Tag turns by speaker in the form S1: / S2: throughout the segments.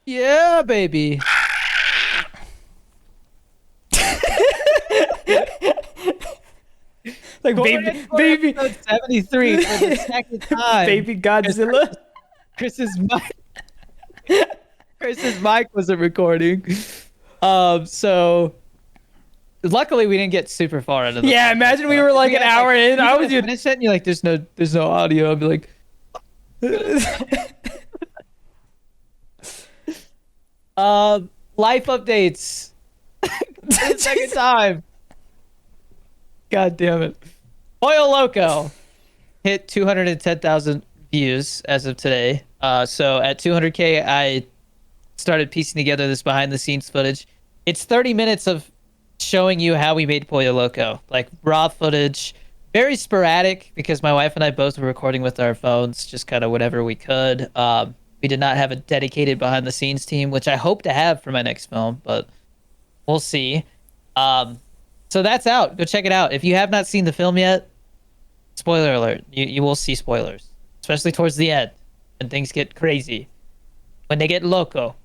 S1: Yeah, baby.
S2: Like
S1: Born
S2: baby,
S1: in for
S2: baby,
S1: episode 73 for the second time.
S2: baby
S1: Because
S2: Godzilla.
S1: Chris's mic, Chris's mic wasn't recording. So luckily we didn't get super far into the
S2: Yeah,
S1: podcast.
S2: imagine we
S1: Though.
S2: were
S1: If
S2: like
S1: we
S2: an
S1: had like
S2: hour in.
S1: we
S2: I
S1: would
S2: was
S1: have finished it and you're like, there's no audio. I'd be like, life updates for the second time. God damn it. Pollo Loco hit 210,000 views as of today. So at 200K, I started piecing together this behind the scenes footage. It's 30 minutes of showing you how we made Pollo Loco, like raw footage, very sporadic because my wife and I both were recording with our phones, just kind of whatever we could. We did not have a dedicated behind the scenes team, which I hope to have for my next film, but we'll see. Um, so that's out. Go check it out. If you have not seen the film yet, spoiler alert, you will see spoilers, especially towards the end when things get crazy, when they get loco.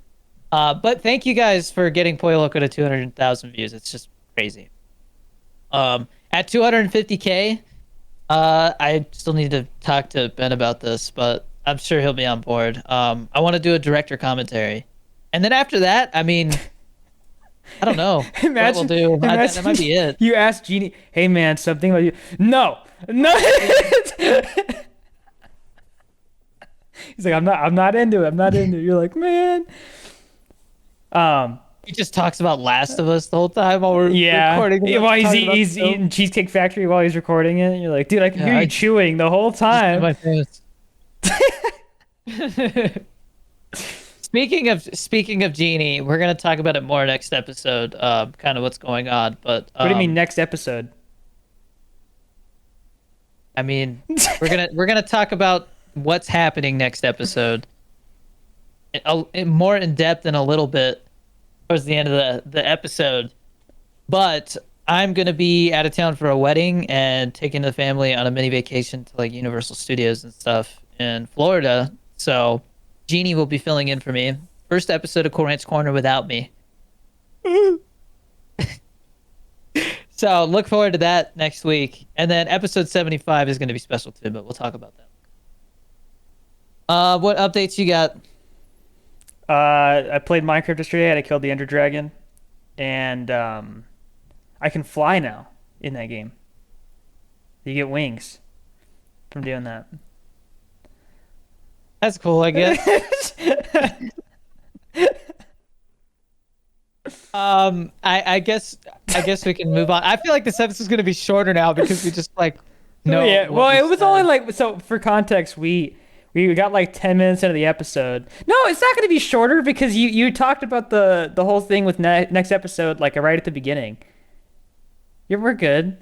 S1: But thank you guys for getting Pollo Loco to 200,000 views. It's just crazy. At 250K, I still need to talk to Ben about this, but I'm sure he'll be on board. I want to do a director commentary, and then after that, I mean, I don't know what we'll
S2: Imagine,
S1: do. That
S2: imagine
S1: might be it.
S2: you ask Genie, "Hey man, something about you." No, no. He's like, I'm not into it. I'm not into it. You're like, man. Um,
S1: He just talks about Last of Us the whole time while we're
S2: yeah.
S1: recording.
S2: While
S1: Talking about
S2: he's
S1: the film.
S2: eating Cheesecake Factory while he's recording it. You're like, dude, I can
S1: Yeah,
S2: hear
S1: I
S2: you chewing the whole
S1: just did
S2: time.
S1: my face. Speaking of Genie, we're gonna talk about it more next episode. Kind of what's going on, but
S2: What do you mean next episode?
S1: I mean, we're gonna talk about what's happening next episode, more in depth in a little bit towards the end of the episode. But I'm gonna be out of town for a wedding and taking the family on a mini vacation to like Universal Studios and stuff in Florida. So Jeannie will be filling in for me. First episode of Cool Ranch Corner without me. So look forward to that next week. And then episode 75 is going to be special too, but we'll talk about that. What updates you got?
S2: I played Minecraft yesterday. I killed the Ender Dragon, and I can fly now in that game. You get wings from doing that.
S1: That's cool, I guess. I guess we can move on. I feel like this episode's gonna be shorter now because we just like know.
S2: Yeah,
S1: what
S2: well,
S1: we
S2: it was
S1: said.
S2: only like so. For context, we got like 10 minutes into the episode. No, it's not going to be shorter because you talked about the whole thing with next episode like right at the beginning. Yeah, we're good.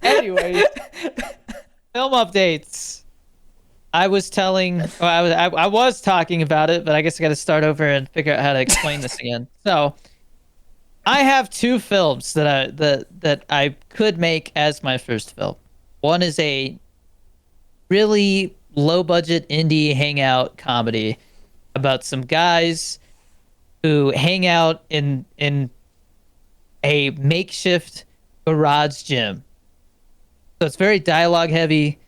S1: Anyways, film updates. I was telling, or I was talking about it, but I guess I got to start over and figure out how to explain this again. So, I have two films that I could make as my first film. One is a really low budget indie hangout comedy about some guys who hang out in a makeshift garage gym. So it's very dialogue heavy,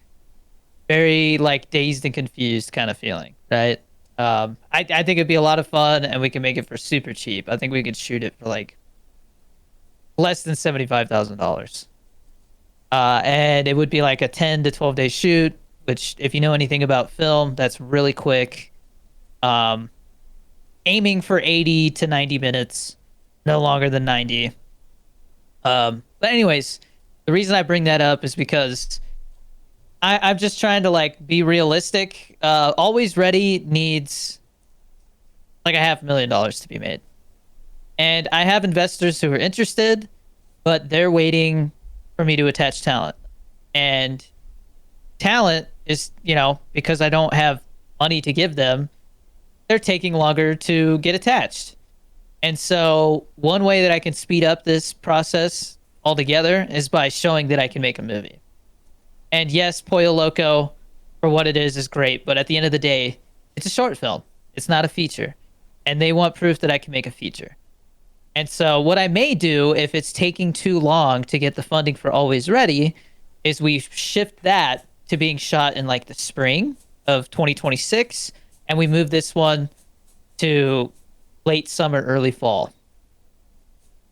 S1: very like dazed and confused kind of feeling, right? I think it'd be a lot of fun, and we can make it for super cheap. I think we could shoot it for like less than $75,000. And it would be like a 10 to 12 day shoot, which if you know anything about film, that's really quick. Um, Aiming for 80 to 90 minutes, no longer than 90. But anyways, the reason I bring that up is because I'm just trying to like be realistic. Always Ready needs like $500,000 to be made. And I have investors who are interested, but they're waiting for me to attach talent. And talent is, because I don't have money to give them, they're taking longer to get attached. And so one way that I can speed up this process altogether is by showing that I can make a movie. And yes, Pollo Loco for what it is great. But at the end of the day, it's a short film. It's not a feature, and they want proof that I can make a feature. And so what I may do if it's taking too long to get the funding for Always Ready is we shift that to being shot in like the spring of 2026, and we move this one to late summer, early fall.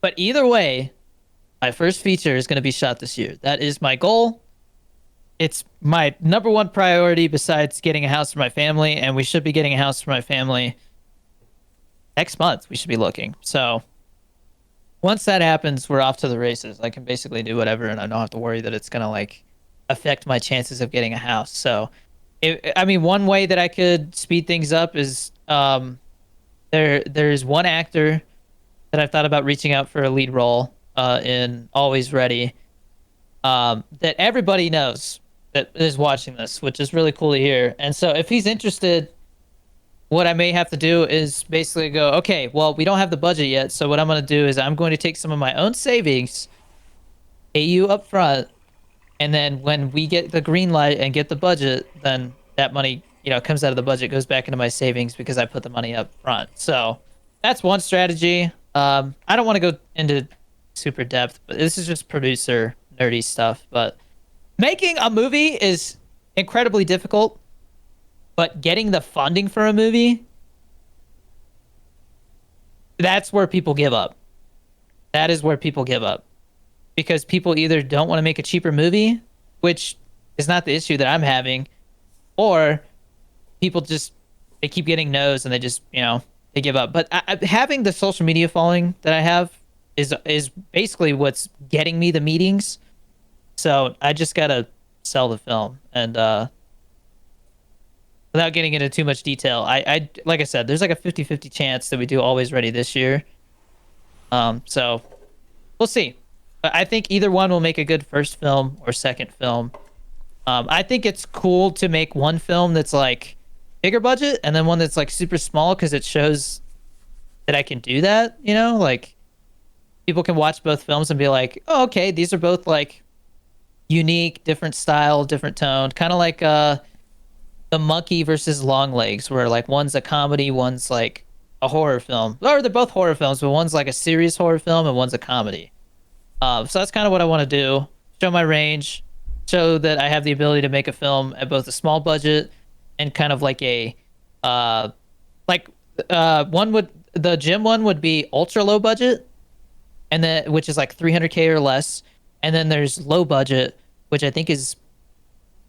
S1: But either way, my first feature is going to be shot this year. That is my goal. It's my number one priority besides getting a house for my family, and we should be getting a house for my family next month. We should be looking. So once that happens, we're off to the races. I can basically do whatever, and I don't have to worry that it's going to like affect my chances of getting a house. So, I mean, one way that I could speed things up is there's one actor that I've thought about reaching out for a lead role in Always Ready that everybody knows that is watching this, which is really cool to hear. And so if he's interested, what I may have to do is basically go, okay, well, we don't have the budget yet. So what I'm going to do is I'm going to take some of my own savings, pay you up front, and then when we get the green light and get the budget, then that money, comes out of the budget, goes back into my savings because I put the money up front. So that's one strategy. I don't want to go into super depth, but this is just producer nerdy stuff. But making a movie is incredibly difficult, but getting the funding for a movie, that's where people give up. That is where people give up. Because people either don't want to make a cheaper movie, which is not the issue that I'm having, or people they keep getting no's and they just, they give up. But having the social media following that I have is basically what's getting me the meetings. So I just gotta sell the film, and without getting into too much detail, I like I said, there's like a 50-50 chance that we do Always Ready this year. So we'll see. But I think either one will make a good first film or second film. I think it's cool to make one film that's like bigger budget and then one that's like super small because it shows that I can do that, like people can watch both films and be like, oh, okay, these are both like unique, different style, different tone, kind of like the Monkey versus Longlegs, where like one's a comedy, one's like a horror film, or they're both horror films, but one's like a serious horror film and one's a comedy. So that's kind of what I want to do, show my range, show that I have the ability to make a film at both a small budget and kind of like the gym one would be ultra low budget, and then which is like 300K or less, and then there's low budget, which I think is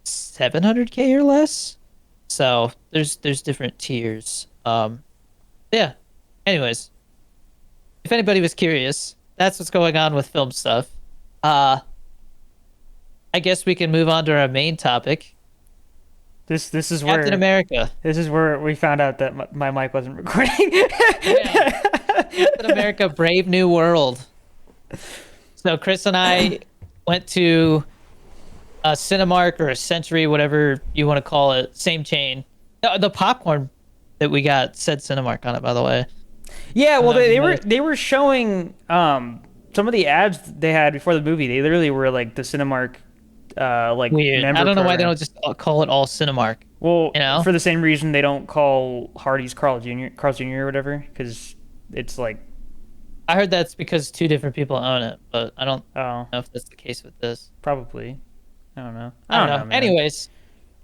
S1: 700K or less. So there's different tiers. Yeah. Anyways, if anybody was curious, that's what's going on with film stuff. I guess we can move on to our main topic.
S2: This is
S1: Captain
S2: where
S1: America.
S2: This is where we found out that my mic wasn't recording.
S1: Yeah. Captain America: Brave New World. So Chris and I went to a Cinemark or a Century, whatever you want to call it, same chain. The popcorn that we got said Cinemark on it, by the way.
S2: Yeah, well, they were showing some of the ads they had before the movie. They literally were like the Cinemark, like
S1: Weird.
S2: member
S1: I don't know why
S2: program.
S1: they don't just call it all Cinemark.
S2: Well,
S1: you know?
S2: for the same reason they don't call Hardee's Carl Jr. or whatever, because it's like,
S1: I heard that's because two different people own it, but I don't
S2: oh,
S1: know if that's the case with this.
S2: probably. I don't know.
S1: I don't know.
S2: man.
S1: Anyways,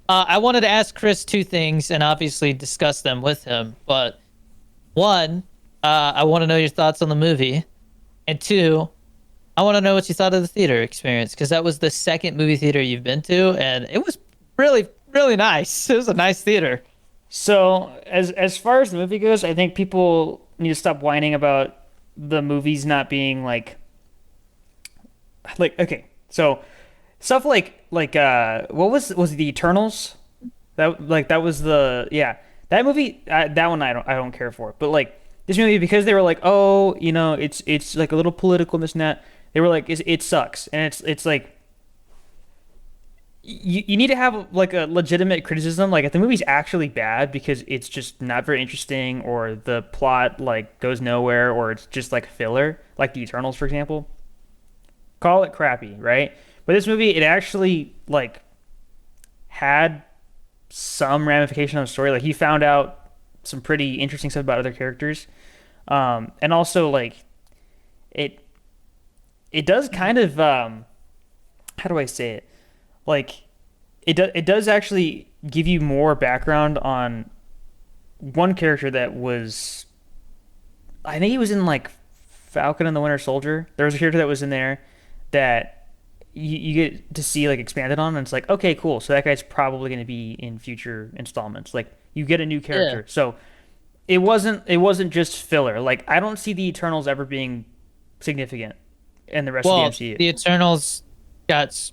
S1: I wanted to ask Chris two things and obviously discuss them with him. But one, I want to know your thoughts on the movie, and two, I want to know what you thought of the theater experience, because that was the second movie theater you've been to, and it was really, really nice. It was a nice theater.
S2: So as far as the movie goes, I think people need to stop whining about the movies not being like okay. So stuff like what was the Eternals? That was the, yeah, that movie, that one I don't care for. But like this movie, because they were like, oh, it's like a little political and this and that. They were like, it sucks, and it's like you need to have like a legitimate criticism. Like if the movie's actually bad because it's just not very interesting, or the plot like goes nowhere, or it's just like filler, like the Eternals, for example, call it crappy, right? But this movie, it actually like had some ramification of the story. Like he found out some pretty interesting stuff about other characters, and also like it it does kind of how do I say it? Like it does actually give you more background on one character that was, I think he was in like Falcon and the Winter Soldier. There was a character that was in there that you get to see like expanded on, and it's like, okay, cool. So that guy's probably going to be in future installments. Like you get a new
S1: Yeah.
S2: character. So it wasn't just filler. Like I don't see the Eternals ever being significant in the rest of the
S1: Well,
S2: MCU.
S1: the Eternals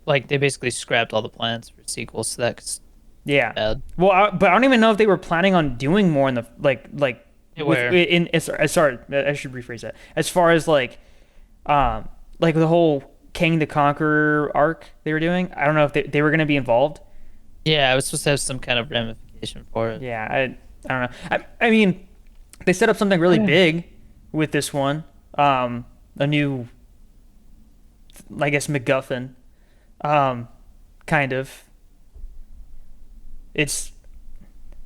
S1: like they basically scrapped all the plans for sequels to that 'cause
S2: Yeah.
S1: bad.
S2: Well, but I don't even know if they were planning on doing more in the like
S1: They
S2: with
S1: were.
S2: in sorry, I should rephrase that. As far as like the whole King the Conqueror arc they were doing, I don't know if they were going to be involved.
S1: Yeah, I was supposed to have some kind of ramification for it.
S2: Yeah, I don't know. I mean, they set up something really big with this one. A new, I guess, MacGuffin. Kind of. It's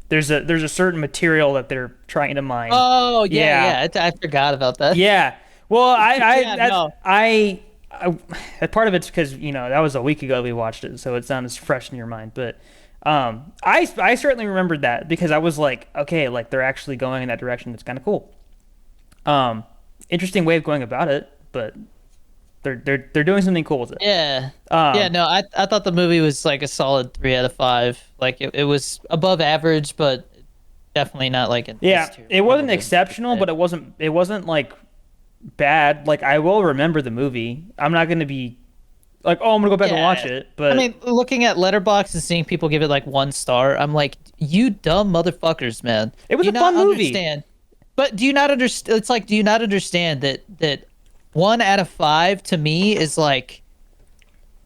S2: there's a certain material that they're trying to mine.
S1: Oh
S2: Yeah.
S1: yeah, yeah. I forgot about that.
S2: Yeah. Well,
S1: Yeah,
S2: that's,
S1: no.
S2: that part of it's because that was a week ago we watched it, so it's not as fresh in your mind. But I certainly remembered that because I was like, okay, like they're actually going in that direction. That's kind of cool. Interesting way of going about it, but they're doing something cool with it.
S1: Yeah.
S2: Um,
S1: Yeah, no, I thought the movie was like a solid 3 out of 5. Like it was above average, but definitely not like an
S2: Yeah,
S1: S tier.
S2: it wasn't
S1: Probably.
S2: exceptional, but it wasn't like bad. Like I will remember the movie. I'm not gonna be like, oh, I'm gonna go back and
S1: Yeah.
S2: watch it. But
S1: I mean, looking at Letterboxd and seeing people give it like 1 star, I'm like, you dumb motherfuckers, man.
S2: It was
S1: Do
S2: a
S1: you
S2: fun
S1: not
S2: movie.
S1: Understand? But do you not understand? It's like, do you not understand that 1 out of 5 to me is like,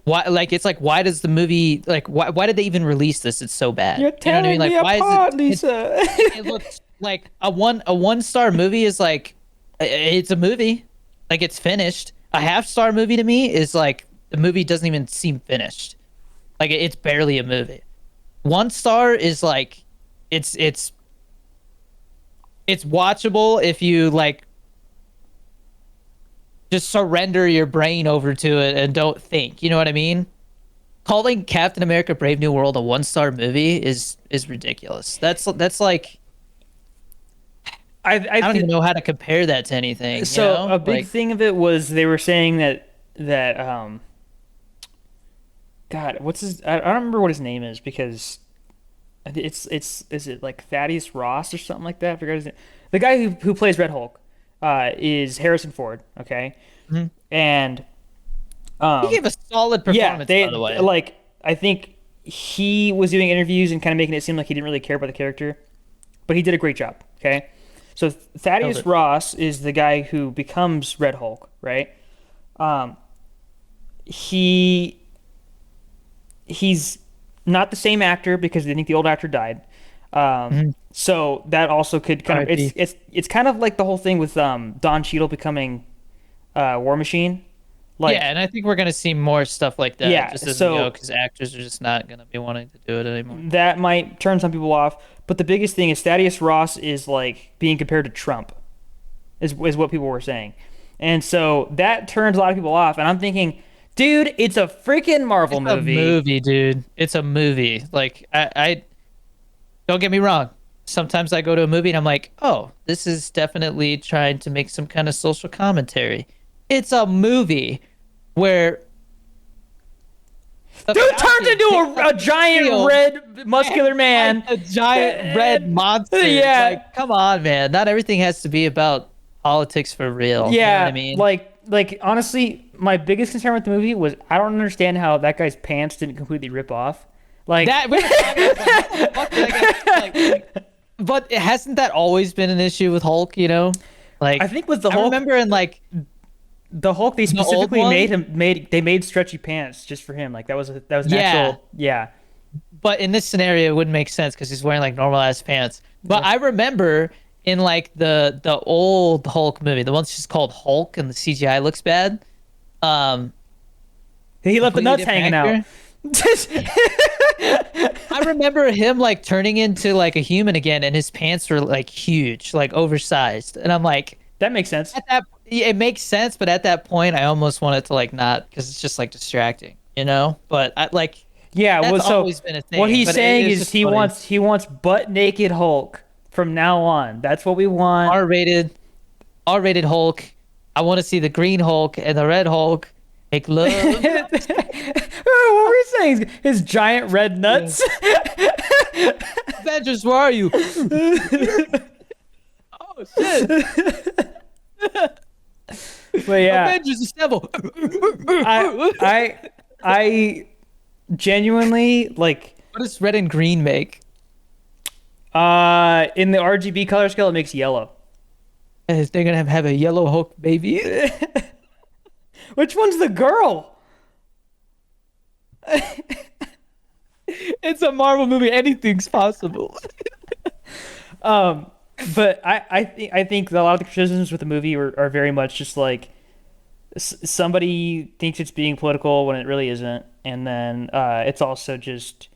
S1: why? Like, it's like, why does the movie like why did they even release this? It's so bad.
S2: you're
S1: You know what I
S2: tearing
S1: mean? Like,
S2: me
S1: why
S2: apart,
S1: is
S2: Lisa.
S1: it looks like a 1 star movie is like it's a movie, like it's finished. A half-star movie to me is like the movie doesn't even seem finished, like it's barely a movie. 1 star is like it's watchable if you like just surrender your brain over to it and don't think. You know what I mean? Calling Captain America: Brave New World a 1 star movie is ridiculous. That's like I don't even know how to compare that to anything. You
S2: So
S1: know?
S2: a big
S1: Like,
S2: thing of it was they were saying that God, what's his? I don't remember what his name is because it's is it like Thaddeus Ross or something like that? I forgot his name. The guy who plays Red Hulk is Harrison Ford. Okay,
S1: Mhm.
S2: and
S1: he gave a solid
S2: yeah,
S1: performance,
S2: they
S1: by the way.
S2: like I think he was doing interviews and kind of making it seem like he didn't really care about the character, but he did a great job. Okay, so Thaddeus
S1: it.
S2: Ross is the guy who becomes Red Hulk, right? Um, he's not the same actor because I think the old actor died. So that also could kind of
S1: R.I.P.
S2: it's kind of like the whole thing with Don Cheadle becoming War Machine. Like
S1: Yeah, and I think we're gonna see more stuff like that.
S2: Yeah,
S1: Just as
S2: so-
S1: we go, because actors are just not gonna be wanting to do it anymore.
S2: that might turn some people off. But the biggest thing is Thaddeus Ross is like being compared to Trump, is what people were saying, and so that turns a lot of people off. And I'm thinking, dude, it's a freaking Marvel
S1: It's a
S2: movie.
S1: movie, dude. It's a movie. Like I don't get me wrong. Sometimes I go to a movie and I'm like, oh, this is definitely trying to make some kind of social commentary. It's a movie where the
S2: Dude turns
S1: Falcon
S2: into
S1: picks up
S2: a
S1: the
S2: giant
S1: shield
S2: red muscular man.
S1: like a giant red monster.
S2: Yeah.
S1: Like, come on, man. Not everything has to be about politics for real. You know
S2: Yeah,
S1: what I mean?
S2: like honestly, my biggest concern with the movie was I don't understand how that guy's pants didn't completely rip off. Like
S1: that we were talking about what the fuck did I get, like, but hasn't that always been an issue with Hulk, you know? Like
S2: I think with the
S1: I
S2: Hulk,
S1: remember in like
S2: the Hulk they
S1: old
S2: specifically
S1: one?
S2: made stretchy pants just for him. Like that was an
S1: Yeah.
S2: actual yeah.
S1: but in this scenario it wouldn't make sense because he's wearing like normal ass pants. But I remember in like the old Hulk movie, the one that's just called Hulk and the CGI looks bad.
S2: He left the
S1: completely
S2: nuts
S1: different
S2: hanging
S1: actor.
S2: out.
S1: I remember him like turning into like a human again, and his pants were like huge, like oversized, and I'm like,
S2: That makes sense.
S1: at that, yeah, it makes sense, but at that point, I almost wanted to like not, because it's just like distracting, you know. But I like
S2: Yeah, well,
S1: that's
S2: so
S1: always been a
S2: what
S1: thing.
S2: he's
S1: But
S2: saying
S1: it's
S2: is
S1: just funny.
S2: he wants butt naked Hulk from now on. That's what we want.
S1: R-rated, R-rated Hulk. I want to see the Green Hulk and the Red Hulk make love.
S2: What were you saying? His giant red nuts.
S1: Avengers, where are you? Oh shit!
S2: But yeah,
S1: Avengers assemble.
S2: I genuinely like
S1: What does red and green make?
S2: in the RGB color scale it makes yellow.
S1: They're gonna have a yellow Hulk baby.
S2: Which one's the girl?
S1: It's a Marvel movie. Anything's possible.
S2: Um, but I think a lot of the criticisms with the movie are very much just like somebody thinks it's being political when it really isn't, and then it's also just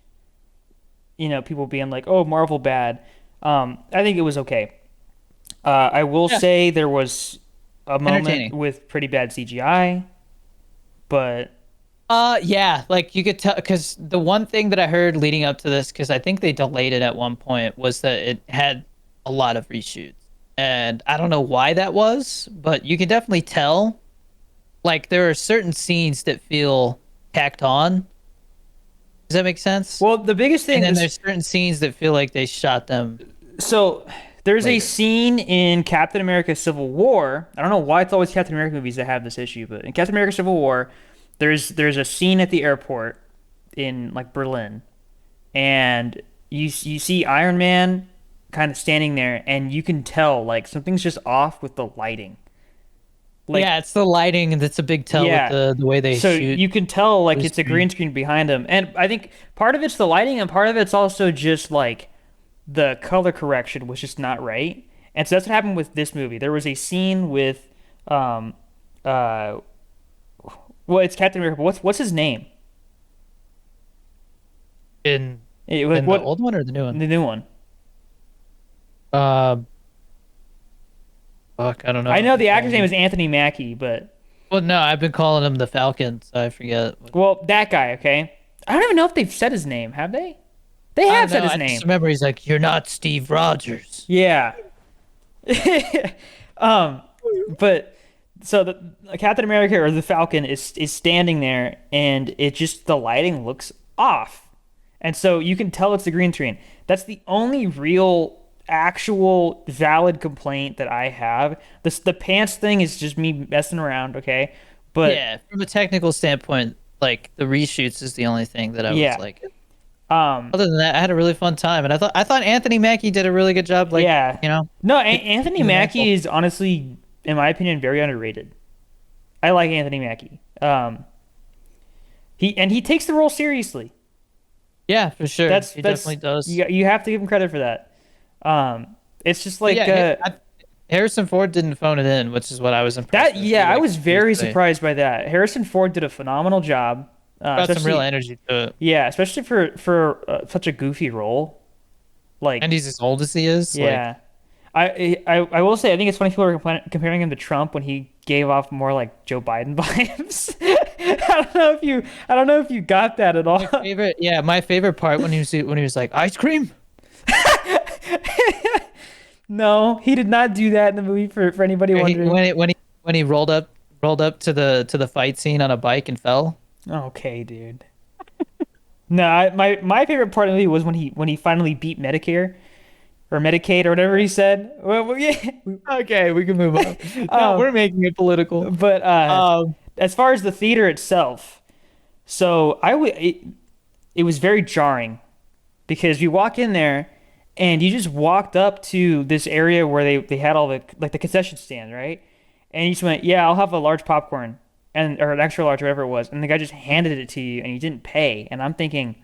S2: people being like, oh, Marvel bad. I think it was okay. I will
S1: Yeah,
S2: say there was a moment
S1: entertaining.
S2: with pretty bad CGI, but
S1: Yeah, like you could tell, because the one thing that I heard leading up to this, because I think they delayed it at one point, was that it had a lot of reshoots, and I don't know why that was, but you can definitely tell. Like there are certain scenes that feel tacked on. Does that make sense?
S2: well, the biggest
S1: And
S2: thing
S1: then
S2: is
S1: there's certain scenes that feel like they shot them
S2: so there's a
S1: later.
S2: scene in Captain America Civil War. I don't know why it's always Captain America movies that have this issue, but in Captain America Civil War, there's a scene at the airport in like Berlin, and you see Iron Man kind of standing there, and you can tell like something's just off with the lighting. Like
S1: Yeah, it's the lighting that's a big tell with
S2: yeah,
S1: the way they
S2: so
S1: shoot
S2: you can tell like
S1: blue
S2: it's a green
S1: screen.
S2: screen behind him, and I think part of it's the lighting, and part of it's also just like the color correction was just not right. And so that's what happened with this movie. There was a scene with um uh well, it's Captain America, but what's his name?
S1: in
S2: Like
S1: in the
S2: what
S1: old one or the new one?
S2: the new one?
S1: Uh, Fuck, I don't
S2: I
S1: know.
S2: know the actor's name is Anthony Mackie, but
S1: Well, no, I've been calling him the Falcon, so I forget.
S2: well, that guy, okay? I don't even know if they've said his name, have they? They
S1: I
S2: have
S1: don't
S2: said
S1: know.
S2: his
S1: I
S2: name.
S1: just remember he's like, "You're not Steve Rogers."
S2: Yeah. um, but so the Captain America or the Falcon is standing there, and it just the lighting looks off, and so you can tell it's the green screen. That's the only real, actual, valid complaint that I have. The pants thing is just me messing around, okay? But
S1: Yeah, from a technical standpoint, like the reshoots is the only thing that I was
S2: yeah,
S1: like.
S2: um,
S1: Other than that, I had a really fun time, and I thought Anthony Mackie did a really good job. Like,
S2: yeah. No, Anthony
S1: being an
S2: Mackie
S1: asshole.
S2: is honestly, in my opinion, very underrated. I like Anthony Mackie. He takes the role seriously.
S1: Yeah, for sure, he
S2: That's
S1: definitely does.
S2: you have to give him credit for that. It's just
S1: But
S2: like
S1: yeah, Harrison Ford didn't phone it in, which is what I was impressed
S2: that.
S1: with. He
S2: Yeah, I was
S1: actually
S2: very
S1: seriously
S2: surprised by that. Harrison Ford did a phenomenal job,
S1: got some real
S2: especially
S1: energy to it.
S2: yeah, especially for such a goofy role. Like
S1: And he's as old as he is. Like,
S2: yeah, I will say I think it's funny people are comparing him to Trump when he gave off more like Joe Biden vibes. I don't know if you got that at all.
S1: my favorite part when he was like ice cream.
S2: No, he did not do that in the movie for anybody
S1: He,
S2: wondering.
S1: when he rolled up to the fight scene on a bike and fell.
S2: Okay, dude. No, my favorite part of the movie was when he finally beat Medicare or Medicaid or whatever he said. Well, yeah.
S1: Okay, we can move on. No,
S2: Um,
S1: we're making it political.
S2: But
S1: Um,
S2: as far as the theater itself, so it was very jarring because you walk in there and you just walked up to this area where they had all the like the concession stand, right? And you just went, "Yeah, I'll have a large popcorn." And or an extra large, whatever it was, and the guy just handed it to you, and you didn't pay. And I'm thinking,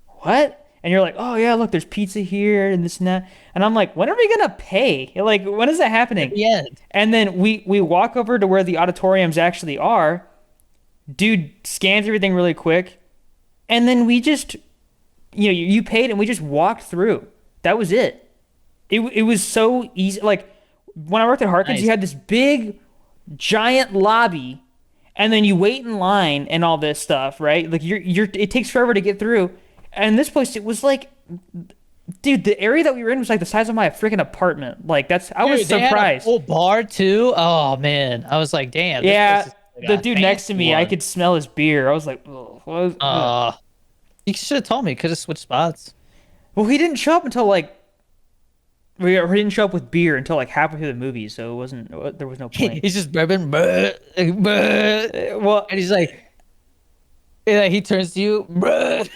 S2: what? And you're like, oh yeah, look, there's pizza here and this and that. And I'm like, when are we gonna pay? Like, when is that
S1: at
S2: happening?
S1: the end.
S2: And then we walk over to where the auditoriums actually are. Dude scans everything really quick, and then we just, you paid and we just walked through. That was it. It was so easy. Like when I worked at Harkins,
S1: Nice.
S2: you had this big, giant lobby, and then you wait in line and all this stuff, right? Like it takes forever to get through. And this place, it was like, dude, the area that we were in was like the size of my freaking apartment. Like I was
S1: Dude, they had a
S2: surprised.
S1: full bar too. Oh man, I was like, damn. This
S2: Yeah,
S1: place is like
S2: the
S1: a
S2: dude next to
S1: fancy
S2: me, I
S1: one.
S2: could smell his beer. I was like, ugh, ugh.
S1: You should have told me. Could have switched spots.
S2: Well, he didn't show up until like we didn't show up with beer until like halfway through the movie, so it wasn't there was no point.
S1: He's just bourbon, bruh, bruh.
S2: Well,
S1: And he's like, yeah, he turns to you, bruh.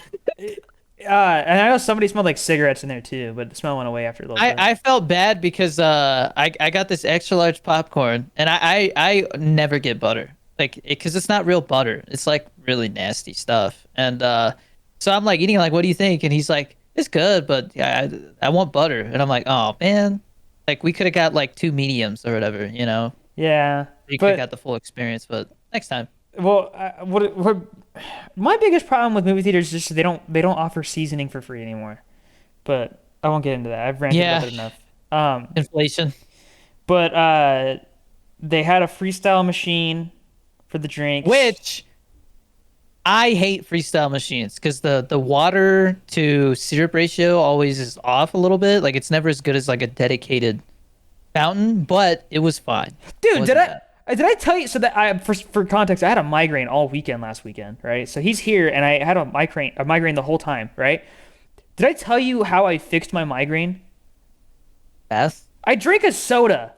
S2: and I know somebody smelled like cigarettes in there too, but the smell went away after a little bit.
S1: I felt bad because I got this extra large popcorn and I never get butter like because it's not real butter, it's like really nasty stuff, and so I'm like eating like, what do you think? And he's like, it's good, but yeah, I want butter. And I'm like, oh man, like we could have got like two mediums or whatever, you know,
S2: Yeah,
S1: you could have
S2: but
S1: got the full experience, but next time.
S2: well, what my biggest problem with movie theaters is just they don't offer seasoning for free anymore. But I won't get into that. I've ranted
S1: Yeah,
S2: about it enough. Um,
S1: inflation.
S2: but they had a freestyle machine for the drinks.
S1: Which I hate freestyle machines because the water to syrup ratio always is off a little bit. Like it's never as good as like a dedicated fountain, but it was fine. It
S2: Dude, did
S1: wasn't
S2: I
S1: bad.
S2: did I tell you so that I for context, I had a migraine all weekend last weekend, right? So he's here and I had a migraine the whole time, right? Did I tell you how I fixed my migraine?
S1: Beth?
S2: I drank a soda.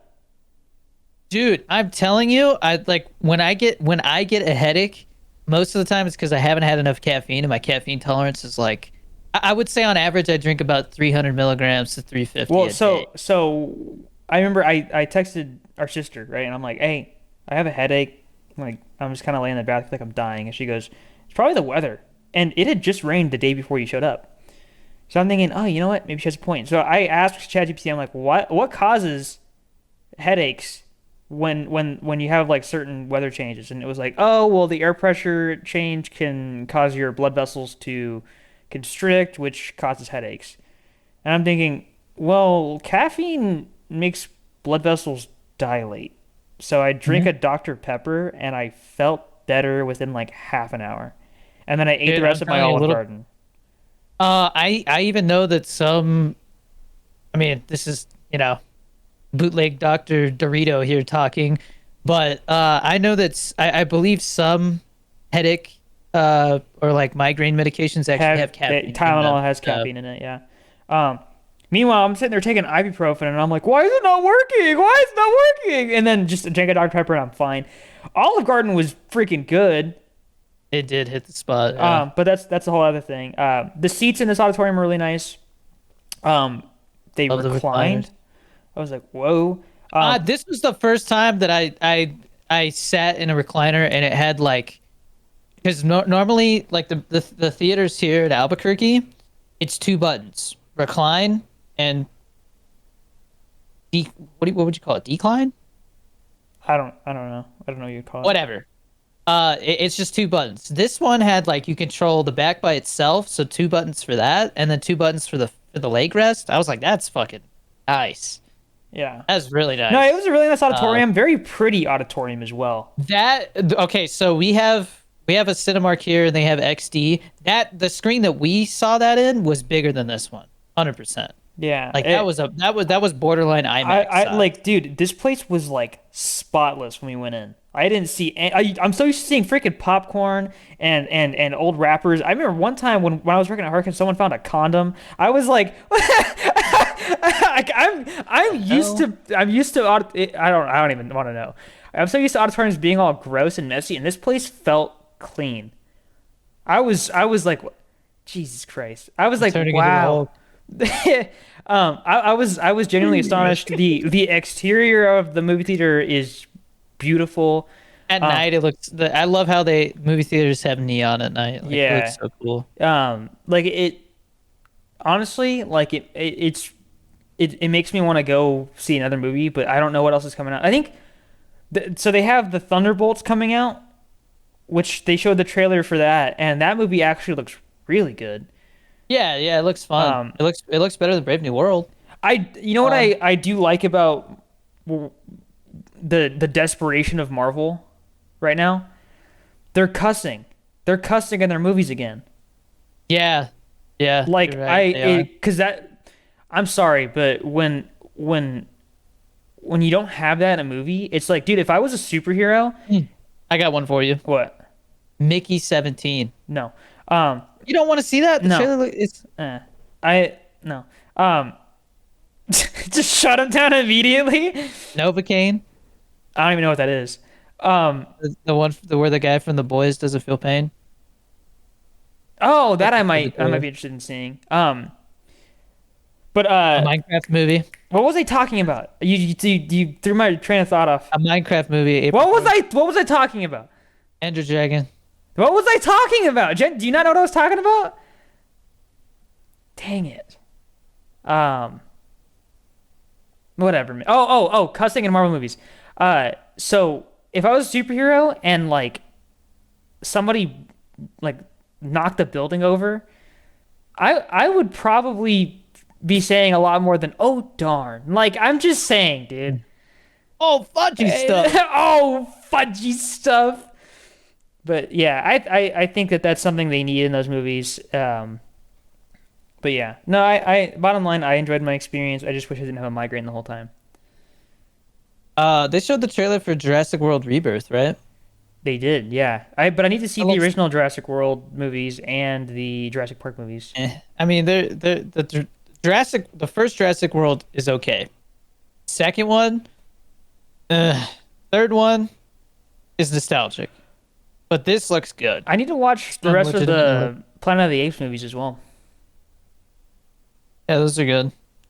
S1: Dude, I'm telling you, I like when I get a headache, most of the time it's because I haven't had enough caffeine and my caffeine tolerance is like I would say on average I drink about 300 milligrams to 350
S2: Well,
S1: a
S2: so
S1: day.
S2: so I remember I texted our sister, right? And I'm like, "Hey, I have a headache. Like I'm just kind of laying in the bath like I'm dying." And she goes, "It's probably the weather." And it had just rained the day before you showed up. So I'm thinking, "Oh, you know what? Maybe she has a point." So I asked ChatGPT, I'm like, "What causes headaches when you have like certain weather changes?" And it was like, "Oh, well, the air pressure change can cause your blood vessels to constrict, which causes headaches." And I'm thinking, well, caffeine makes blood vessels dilate. So I drink
S1: Mhm.
S2: a Dr. Pepper and I felt better within like half an hour. And then I ate the
S1: Dude, I'm
S2: rest of my
S1: telling you a
S2: Olive
S1: little
S2: Garden.
S1: I even know that some, I mean, this is, bootleg Dr. Dorito here talking, but I know that I believe some headache or like migraine medications actually have caffeine in
S2: Tylenol
S1: them.
S2: has
S1: So,
S2: caffeine in it, yeah. Um, Meanwhile, I'm sitting there taking ibuprofen and I'm like, why is it not working? Why is it not working? And then just drink a Dr. Pepper and I'm fine. Olive Garden was freaking good.
S1: it did hit the spot. Yeah.
S2: But that's a whole other thing. The seats in this auditorium are really nice. They
S1: Love the
S2: reclined.
S1: recliners.
S2: I was like, whoa. Um,
S1: This was the first time that I sat in a recliner and it had like, because normally like the theaters here in Albuquerque, it's two buttons: recline and what would you call it? Decline?
S2: I don't know. I don't know what you'd call it.
S1: Whatever. It's just two buttons. This one had like you control the back by itself, so two buttons for that, and then two buttons for the leg rest. I was like, that's fucking nice.
S2: Yeah.
S1: That's really nice.
S2: No, it was a really nice auditorium. Very pretty auditorium as well.
S1: That okay, so we have a Cinemark here and they have XD. That the screen that we saw that in was bigger than this one. 100%.
S2: Yeah.
S1: Like that was borderline IMAX
S2: I
S1: size.
S2: like, dude, this place was like spotless when we went in. I didn't see. I'm so used to seeing freaking popcorn and old wrappers. I remember one time when I was working at Harkins, someone found a condom. I was like, I'm used to I don't even want to know. I'm so used to auditoriums being all gross and messy, and this place felt clean. I was like, Jesus Christ. I was like,
S1: Turning into the
S2: wow. I was genuinely astonished. The exterior of the movie theater is beautiful.
S1: At night it looks I love how they movie theaters have neon at night. Like, it
S2: Yeah.
S1: looks so cool.
S2: Like it honestly, like it makes me want to go see another movie, but I don't know what else is coming out. I think so they have the Thunderbolts coming out, which they showed the trailer for that, and that movie actually looks really good.
S1: Yeah, yeah, it looks fun.
S2: Um,
S1: It looks better than Brave New World.
S2: you know what
S1: Um,
S2: I do like about the desperation of Marvel right now? They're cussing. They're cussing in their movies again.
S1: yeah, yeah, you're
S2: Like
S1: right. They are.
S2: cause that, I'm sorry, but when you don't have that in a movie, it's like, dude, if I was a superhero,
S1: Hmm. I got one for you.
S2: what?
S1: Mickey 17.
S2: No, um,
S1: You don't want to see that? The
S2: no,
S1: trailer it's
S2: eh. I no, just shut him down immediately.
S1: Novocaine,
S2: I don't even know what that is. Um,
S1: the one where the guy from The Boys doesn't feel pain.
S2: oh, that
S1: That's for the
S2: I might
S1: trailer.
S2: be interested in seeing. But
S1: A Minecraft movie.
S2: what was I talking about? You threw my train of thought off.
S1: A Minecraft movie. April Fool's.
S2: What was I talking about?
S1: Ender Dragon.
S2: What was I talking about? Jen, do you not know what I was talking about? Dang it. Um, whatever. Oh, cussing in Marvel movies. So if I was a superhero and like somebody like knocked a building over, I would probably be saying a lot more than "oh darn." Like I'm just saying, dude.
S1: Oh, fudgy stuff.
S2: Oh, fudgy stuff. But yeah, I think that that's something they need in those movies. But yeah, no, I bottom line, I enjoyed my experience. I just wish I didn't have a migraine the whole time.
S1: They showed the trailer for Jurassic World Rebirth, right?
S2: They did, yeah. But I need to see
S1: It
S2: the
S1: looks.
S2: original Jurassic World movies and the Jurassic Park movies.
S1: I mean, the first Jurassic World is okay. Second one, third one is nostalgic, but this looks good.
S2: I need to watch the
S1: Done
S2: rest of
S1: legitimately.
S2: the Planet of the Apes movies as well.
S1: Yeah, those are good.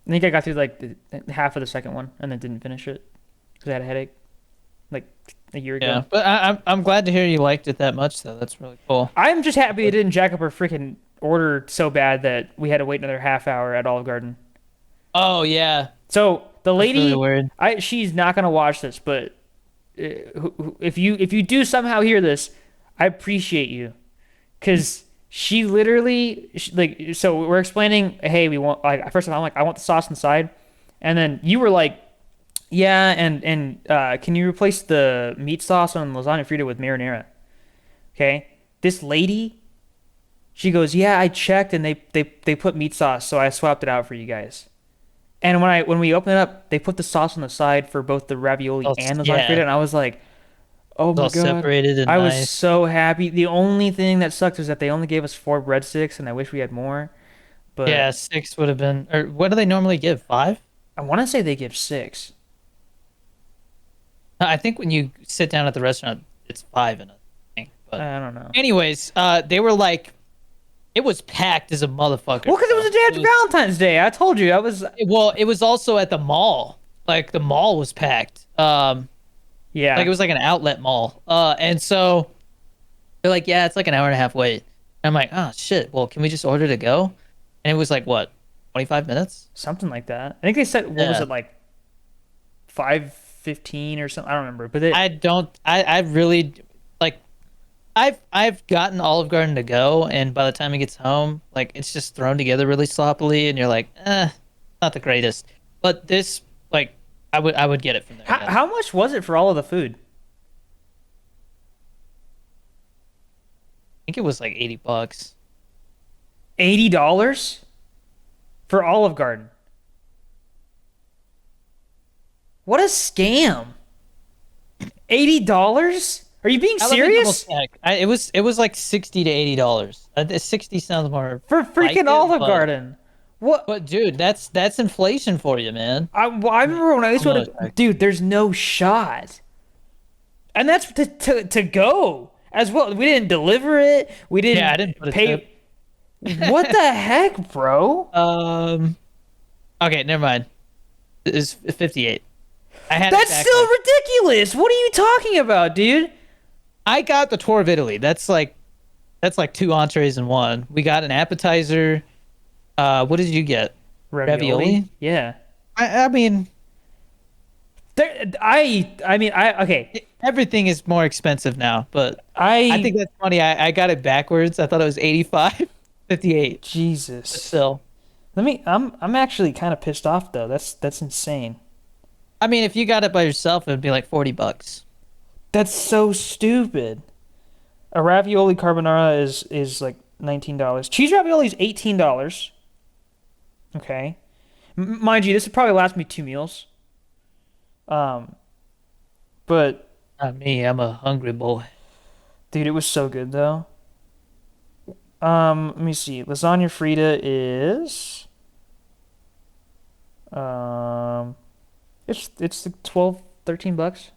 S2: I think I got through like half of the second one and then didn't finish it because I had a headache like a year
S1: Yeah,
S2: ago.
S1: but I'm glad to hear you liked it that much, though. That's really cool.
S2: I'm just happy they didn't jack up our freaking order so bad that we had to wait another half hour at Olive Garden.
S1: Oh yeah,
S2: So the
S1: that's really
S2: lady,
S1: weird.
S2: she's not gonna watch this, but if you do somehow hear this, I appreciate you, because she literally like, so we're explaining, hey, we want, like, first of all I'm like, I want the sauce inside, and then you were like, yeah, and can you replace the meat sauce on lasagna frita with marinara? Okay, this lady, she goes, yeah, I checked and they put meat sauce, so I swapped it out for you guys. And when we opened it up, they put the sauce on the side for both the ravioli
S1: Oh,
S2: and the lasagna frita,
S1: yeah,
S2: and I was like, "Oh
S1: it's
S2: my
S1: all
S2: God."
S1: separated and
S2: I was
S1: nice.
S2: so happy. The only thing that sucks is that they only gave us 4 breadsticks, and I wish we had more. But
S1: Yeah, six would have been. Or what do they normally give? Five?
S2: I want to say they give 6.
S1: I think when you sit down at the restaurant, it's five in a thing. But
S2: I don't know.
S1: anyways, they were like, it was packed as a motherfucker.
S2: Well, because it was the day after Valentine's Day. I told you I was.
S1: Well, it was also at the mall. Like the mall was packed.
S2: Yeah.
S1: Like it was like an outlet mall. And so they're like, yeah, it's like an hour and a half wait. And I'm like, oh shit. Well, can we just order to go? And it was like what, 25 minutes?
S2: Something like that. I think they said, what was
S1: Yeah.
S2: it, like 5:15 or something? I don't remember. But they,
S1: I don't. I really like. I've gotten Olive Garden to go, and by the time it gets home, like it's just thrown together really sloppily, and you're like, not the greatest. But this, like, I would get it from there.
S2: how,
S1: Again.
S2: how much was it for all of the food?
S1: I think it was like $80.
S2: $80 for Olive Garden. What a scam. $80? Are you being
S1: Let me double
S2: serious?
S1: check. It was like $60 to $80. 60 sounds more
S2: For
S1: like
S2: freaking
S1: it,
S2: Olive
S1: but,
S2: Garden. What?
S1: but dude, that's inflation for you, man.
S2: I remember when I used
S1: Hold
S2: to,
S1: on a sec.
S2: dude, there's no shot. And that's to go as well. We didn't deliver it. We didn't
S1: Yeah, I didn't put a
S2: pay.
S1: tip.
S2: What the heck, bro?
S1: Okay, never mind. It's 58. I had it
S2: That's
S1: back
S2: still
S1: like-
S2: ridiculous. What are you talking about, dude?
S1: I got the tour of Italy. That's like two entrees in one. We got an appetizer. What did you get? Ravioli?
S2: Yeah.
S1: I mean,
S2: Okay.
S1: everything is more expensive now, but I think that's funny. I got it backwards. I thought it was 85. 58. But
S2: Jesus.
S1: still,
S2: I'm actually kind of pissed off though. That's insane.
S1: I mean, if you got it by yourself, it would be like $40.
S2: That's so stupid. A ravioli carbonara is like $19. Cheese ravioli is $18. Okay. Mind you, this would probably last me 2 meals. Um, but
S1: Not me. I'm a hungry boy.
S2: dude, it was so good though. Let me see. Lasagna Frita is um it's like 12, $13.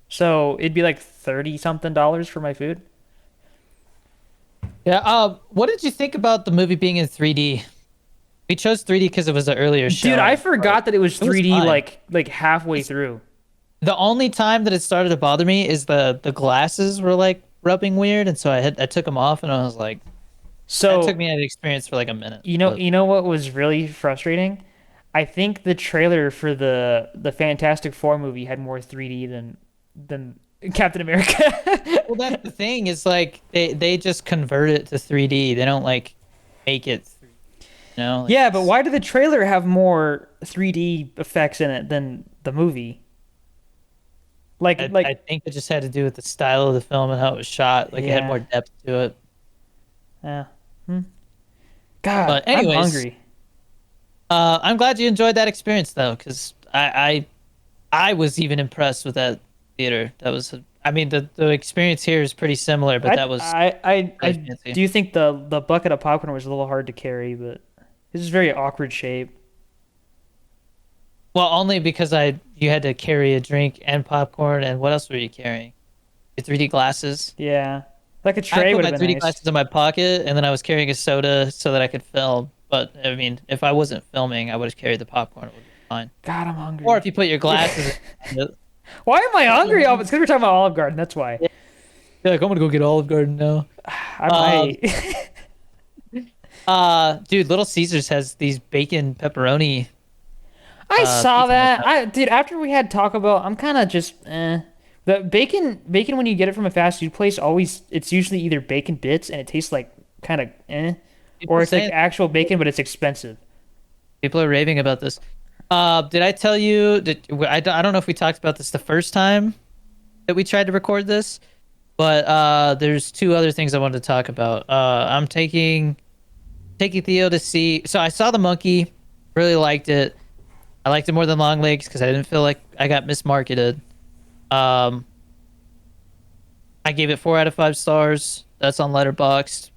S2: So it'd be like 30 something dollars for my food.
S1: Yeah. What did you think about the movie being in 3D? We chose 3D because it was an earlier
S2: Dude, I
S1: showing, but
S2: forgot that it was
S1: it was
S2: 3D
S1: fine.
S2: like halfway through.
S1: The only time that it started to bother me is the glasses were like rubbing weird, and so I took them off, and I was like, that took
S2: So,
S1: me out of the experience for like a minute.
S2: you know
S1: But
S2: you know what was really frustrating? I think the trailer for the Fantastic Four movie had more 3D than Captain America.
S1: well, that's the thing is like they just convert it to 3D. They don't like make it, 3D, like
S2: Yeah, but
S1: it's,
S2: why did the trailer have more 3D effects in it than the movie? Like
S1: I think it just had to do with the style of the film and how it was shot. Like it had more
S2: yeah.
S1: depth to it.
S2: Yeah. Hmm. God,
S1: But
S2: I'm
S1: anyways,
S2: hungry.
S1: I'm glad you enjoyed that experience though, because I was even impressed with that theater. That was, I mean, the experience here is pretty similar, but that was
S2: I
S1: really fancy.
S2: do think the bucket of popcorn was a little hard to carry, but this is very awkward shape.
S1: Well, only because you had to carry a drink and popcorn, and what else were you carrying? Your 3D glasses.
S2: Yeah. Like a
S1: I
S2: tray
S1: put
S2: would
S1: my
S2: have been
S1: 3D
S2: nice.
S1: glasses in my pocket, and then I was carrying a soda so that I could film. But I mean, if I wasn't filming, I would have carried the popcorn. It would be fine.
S2: God, I'm
S1: Or if
S2: hungry.
S1: you put your glasses, in,
S2: Why am I hungry? Oh, it's because we're talking about Olive Garden. That's why.
S1: you're like, I'm gonna go get Olive Garden now.
S2: I
S1: Um,
S2: might.
S1: dude, Little Caesars has these bacon pepperoni
S2: I saw
S1: pizza nights
S2: that.
S1: out.
S2: Dude, after we had Taco Bell, I'm kind of just The bacon when you get it from a fast food place, always it's usually either bacon bits and it tastes like kind of
S1: People
S2: or
S1: are
S2: it's like
S1: saying
S2: actual bacon but it's expensive.
S1: people are raving about this. Did I tell you? I don't know if we talked about this the first time that we tried to record this, but there's two other things I wanted to talk about. I'm taking Theo to see. So I saw the monkey, really liked it. I liked it more than Long Legs because I didn't feel like I got mismarketed. Um, I gave it 4 out of 5 stars. That's on Letterboxd.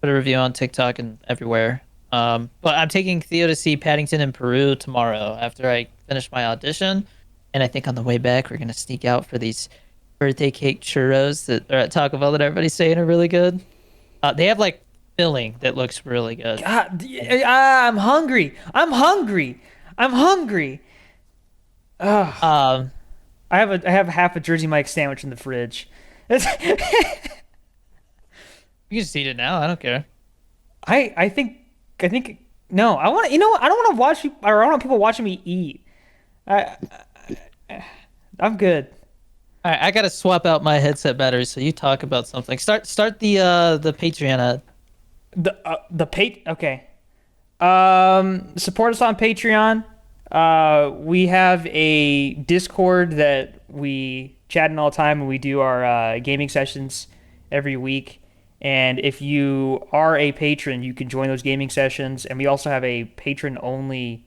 S1: Put a review on TikTok and everywhere. But I'm taking Theo to see Paddington in Peru tomorrow after I finish my audition. And I think on the way back, we're going to sneak out for these birthday cake churros that are at Taco Bell that everybody's saying are really good. They have like filling that looks really good.
S2: I'm hungry. I'm hungry. I'm hungry. Ugh.
S1: Um,
S2: I have half a Jersey Mike sandwich in the fridge.
S1: you can just eat it now. I don't care.
S2: I think no. I want to. You know what? I don't want to watch you, or I don't want people watching me eat. I I'm good.
S1: All right, I gotta swap out my headset battery so you talk about something. Start the Patreon ad.
S2: Okay. Support us on Patreon. We have a Discord that we chat in all the time, and we do our gaming sessions every week. And if you are a patron, you can join those gaming sessions. And we also have a patron-only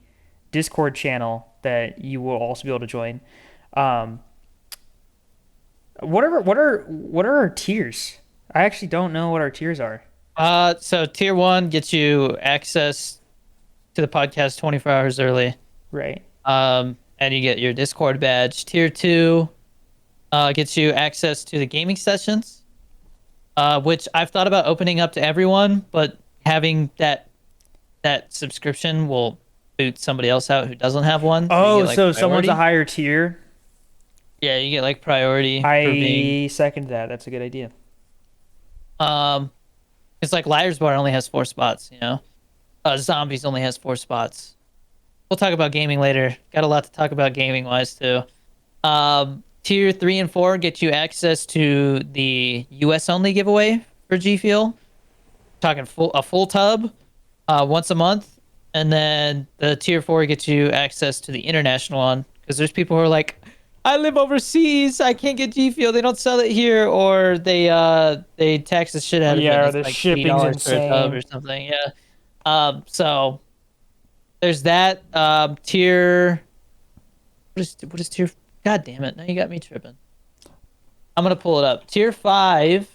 S2: Discord channel that you will also be able to join. Um, what are our tiers? I actually don't know what our tiers are.
S1: So tier one gets you access to the podcast 24 hours early.
S2: Right.
S1: And you get your Discord badge. Tier two, gets you access to the gaming sessions, which I've thought about opening up to everyone, but having that subscription will boot somebody else out who doesn't have one. So you
S2: Oh,
S1: get, like,
S2: so someone's a
S1: priority.
S2: higher tier.
S1: Yeah, you get like priority for being.
S2: I second that. That's a good idea.
S1: Um, it's like Liar's Bar only has 4 spots. Zombies only has 4 spots. We'll talk about gaming later. Got a lot to talk about gaming wise too. Tier 3 and 4 get you access to the US only giveaway for G Fuel. talking a full tub, once a month, and then the tier 4 gets you access to the international one because there's people who are like, I live overseas, I can't get G Fuel, they don't sell it here, or they tax the shit out of it.
S2: Yeah, or
S1: It's
S2: the
S1: like
S2: shipping's
S1: $80 for a tub
S2: insane.
S1: or something. Yeah. So there's that. Tier. What is tier? God damn it! Now you got me tripping. I'm gonna pull it up. Tier 5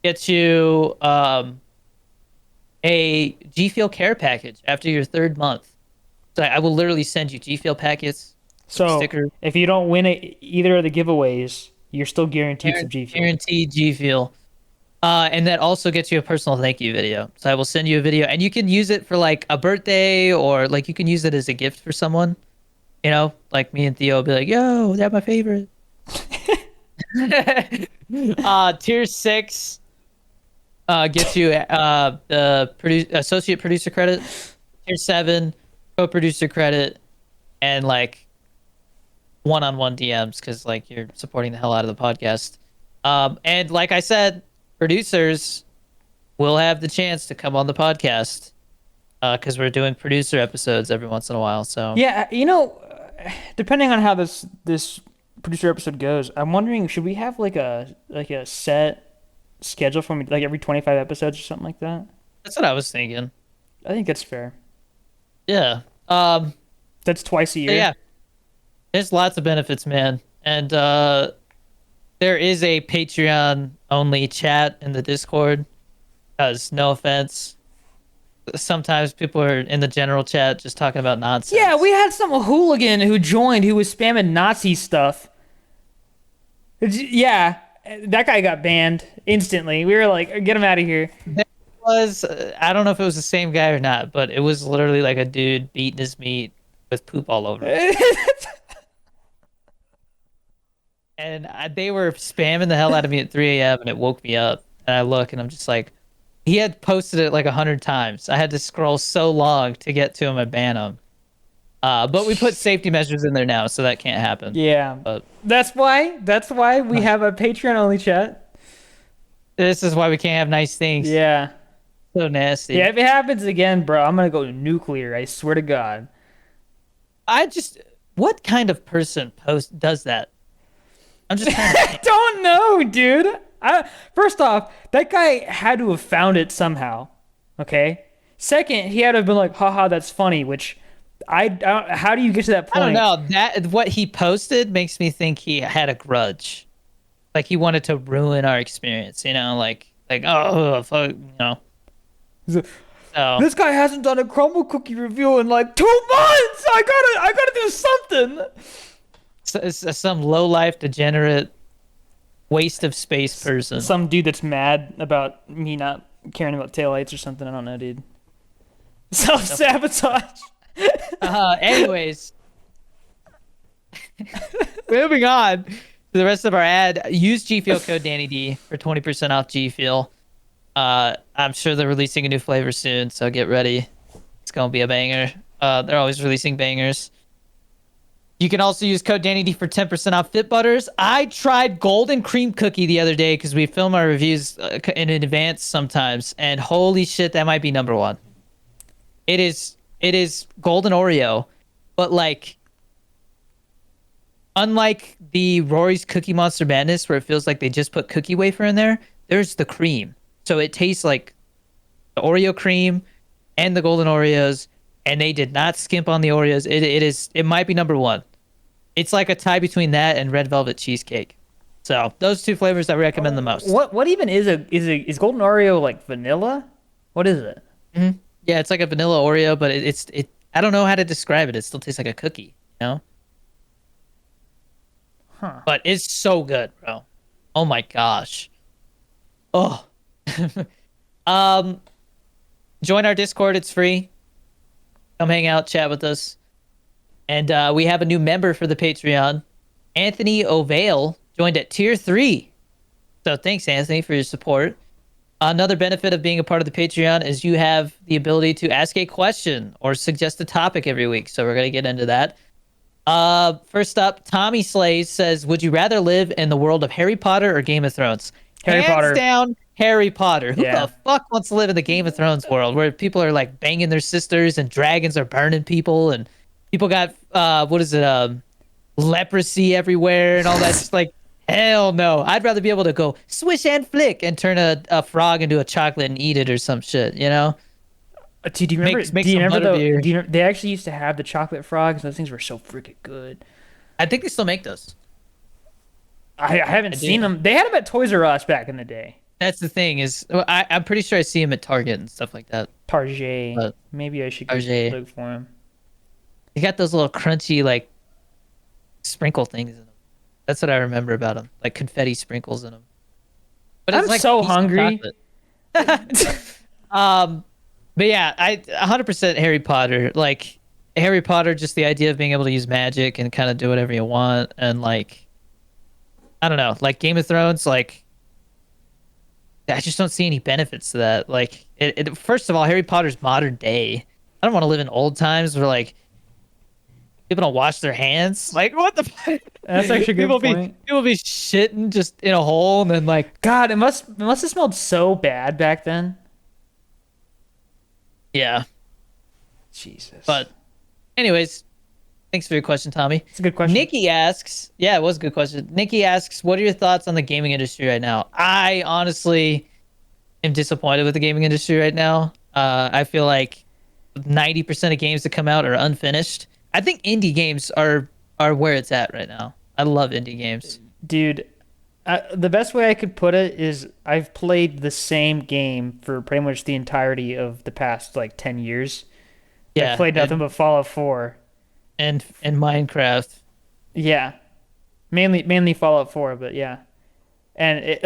S1: gets you a G Fuel care package after your 3rd month. So I will literally send you G Fuel packets,
S2: So
S1: stickers,
S2: if you don't win either of the giveaways, you're still guaranteed some G Fuel.
S1: guaranteed G Fuel. And that also gets you a personal thank you video. So I will send you a video, and you can use it for like a birthday, or like you can use it as a gift for someone. You know, like me and Theo will be like, "Yo, that's my favorite." Tier 6 gets you the associate producer credit. Tier 7 co-producer credit, and like one-on-one DMs because like you're supporting the hell out of the podcast. And like I said, producers will have the chance to come on the podcast because we're doing producer episodes every once in a while. So
S2: Yeah, depending on how this producer episode goes, I'm wondering, should we have like a set schedule from like every 25 episodes or something like that?
S1: that's what I was thinking.
S2: I think that's fair.
S1: Yeah.
S2: That's twice a year.
S1: Yeah. There's lots of benefits, man. And there is a Patreon only chat in the Discord. Because no offense, sometimes people are in the general chat just talking about nonsense.
S2: Yeah, we had some hooligan who joined who was spamming Nazi stuff. Yeah, that guy got banned instantly. We were like, get him out of here.
S1: Was I don't know if it was the same guy or not, but it was literally like a dude beating his meat with poop all over it. And they were spamming the hell out of me at 3 a.m. and it woke me up. And I look and I'm just like, he had posted it like 100 times. I had to scroll so long to get to him and ban him. But we put safety measures in there now, so that can't happen.
S2: Yeah,
S1: But
S2: that's why we have a Patreon only chat.
S1: this is why we can't have nice things.
S2: Yeah.
S1: So nasty.
S2: Yeah, if it happens again, bro, I'm gonna go nuclear. I swear to God.
S1: What kind of person does that? I'm just trying to
S2: I don't know, dude. First off, that guy had to have found it somehow. Okay. Second, he had to have been like, haha, that's funny, which how do you get to that point?
S1: I don't know. That what he posted makes me think he had a grudge. Like he wanted to ruin our experience, you know, like oh fuck, you know. So
S2: This guy hasn't done a crumble cookie review in like 2 months. I gotta do something.
S1: it's some low life degenerate waste of space person.
S2: Some dude that's mad about me not caring about taillights or something. I don't know, dude. Self-sabotage.
S1: Anyways, moving on to the rest of our ad. Use G Fuel code DannyD for 20% off G Fuel. I'm sure they're releasing a new flavor soon, so get ready. It's gonna be a banger. They're always releasing bangers. You can also use code DannyD for 10% off Fit Butters. I tried Golden Cream Cookie the other day because we film our reviews in advance sometimes, and holy shit, that might be number one. It is Golden Oreo, but like, unlike the Rory's Cookie Monster Madness, where it feels like they just put cookie wafer in there, there's the cream. So it tastes like the Oreo cream and the Golden Oreos, and they did not skimp on the Oreos. It might be number one. It's like a tie between that and Red Velvet Cheesecake. So those two flavors I recommend the most.
S2: What even is Golden Oreo like vanilla? What is it?
S1: Mm-hmm. Yeah, it's like a vanilla Oreo, but it's I don't know how to describe it. It still tastes like a cookie, you know?
S2: Huh.
S1: But it's so good, bro. Oh my gosh. Oh. Join our Discord, it's free. Come hang out, chat with us. And we have a new member for the Patreon. Anthony O'Vale joined at tier 3. So thanks, Anthony, for your support. Another benefit of being a part of the Patreon is you have the ability to ask a question or suggest a topic every week. So we're going to get into that. First up, Tommy Slays says, would you rather live in the world of Harry Potter or Game of Thrones?
S2: Harry Potter.
S1: Hands down, Harry Potter. Who
S2: Yeah.
S1: the fuck wants to live in the Game of Thrones world where people are like banging their sisters and dragons are burning people and people got what is it leprosy everywhere and all that? Just like hell no. I'd rather be able to go swish and flick and turn a frog into a chocolate and eat it or some shit. You know?
S2: Dude, do you remember?
S1: Make
S2: Do you
S1: some
S2: remember
S1: butterbeer.
S2: Do you, they actually used to have the chocolate frogs? Those things were so freaking good.
S1: I think they still make those.
S2: I haven't
S1: I
S2: seen
S1: do.
S2: them. They had them at Toys R Us back in the day.
S1: That's the thing is I'm pretty sure I see them at Target and stuff like that.
S2: Target.
S1: But
S2: Maybe I should go
S1: Target.
S2: look for them.
S1: They got those little crunchy like sprinkle things in them. That's what I remember about them, like confetti sprinkles in them. But
S2: I'm so
S1: piece of
S2: hungry.
S1: chocolate. But yeah, I 100% Harry Potter. Like Harry Potter, just the idea of being able to use magic and kind of do whatever you want, and like I don't know, like Game of Thrones, like I just don't see any benefits to that. Like, first of all, Harry Potter's modern day. I don't want to live in old times where like people don't wash their hands. Like, what the fuck?
S2: That's actually a good point.
S1: People be shitting just in a hole and then like,
S2: God, it must have smelled so bad back then.
S1: yeah.
S2: Jesus.
S1: But, anyways, thanks for your question, Tommy.
S2: it's a good question.
S1: Nikki asks, yeah, it was a good question. Nikki asks, what are your thoughts on the gaming industry right now? I honestly am disappointed with the gaming industry right now. I feel like 90% of games that come out are unfinished. I think indie games are where it's at right now. I love indie games.
S2: Dude, the best way I could put it is I've played the same game for pretty much the entirety of the past like 10 years.
S1: Yeah,
S2: I've played nothing but Fallout 4.
S1: and Minecraft.
S2: Yeah. Mainly Fallout 4, but yeah. And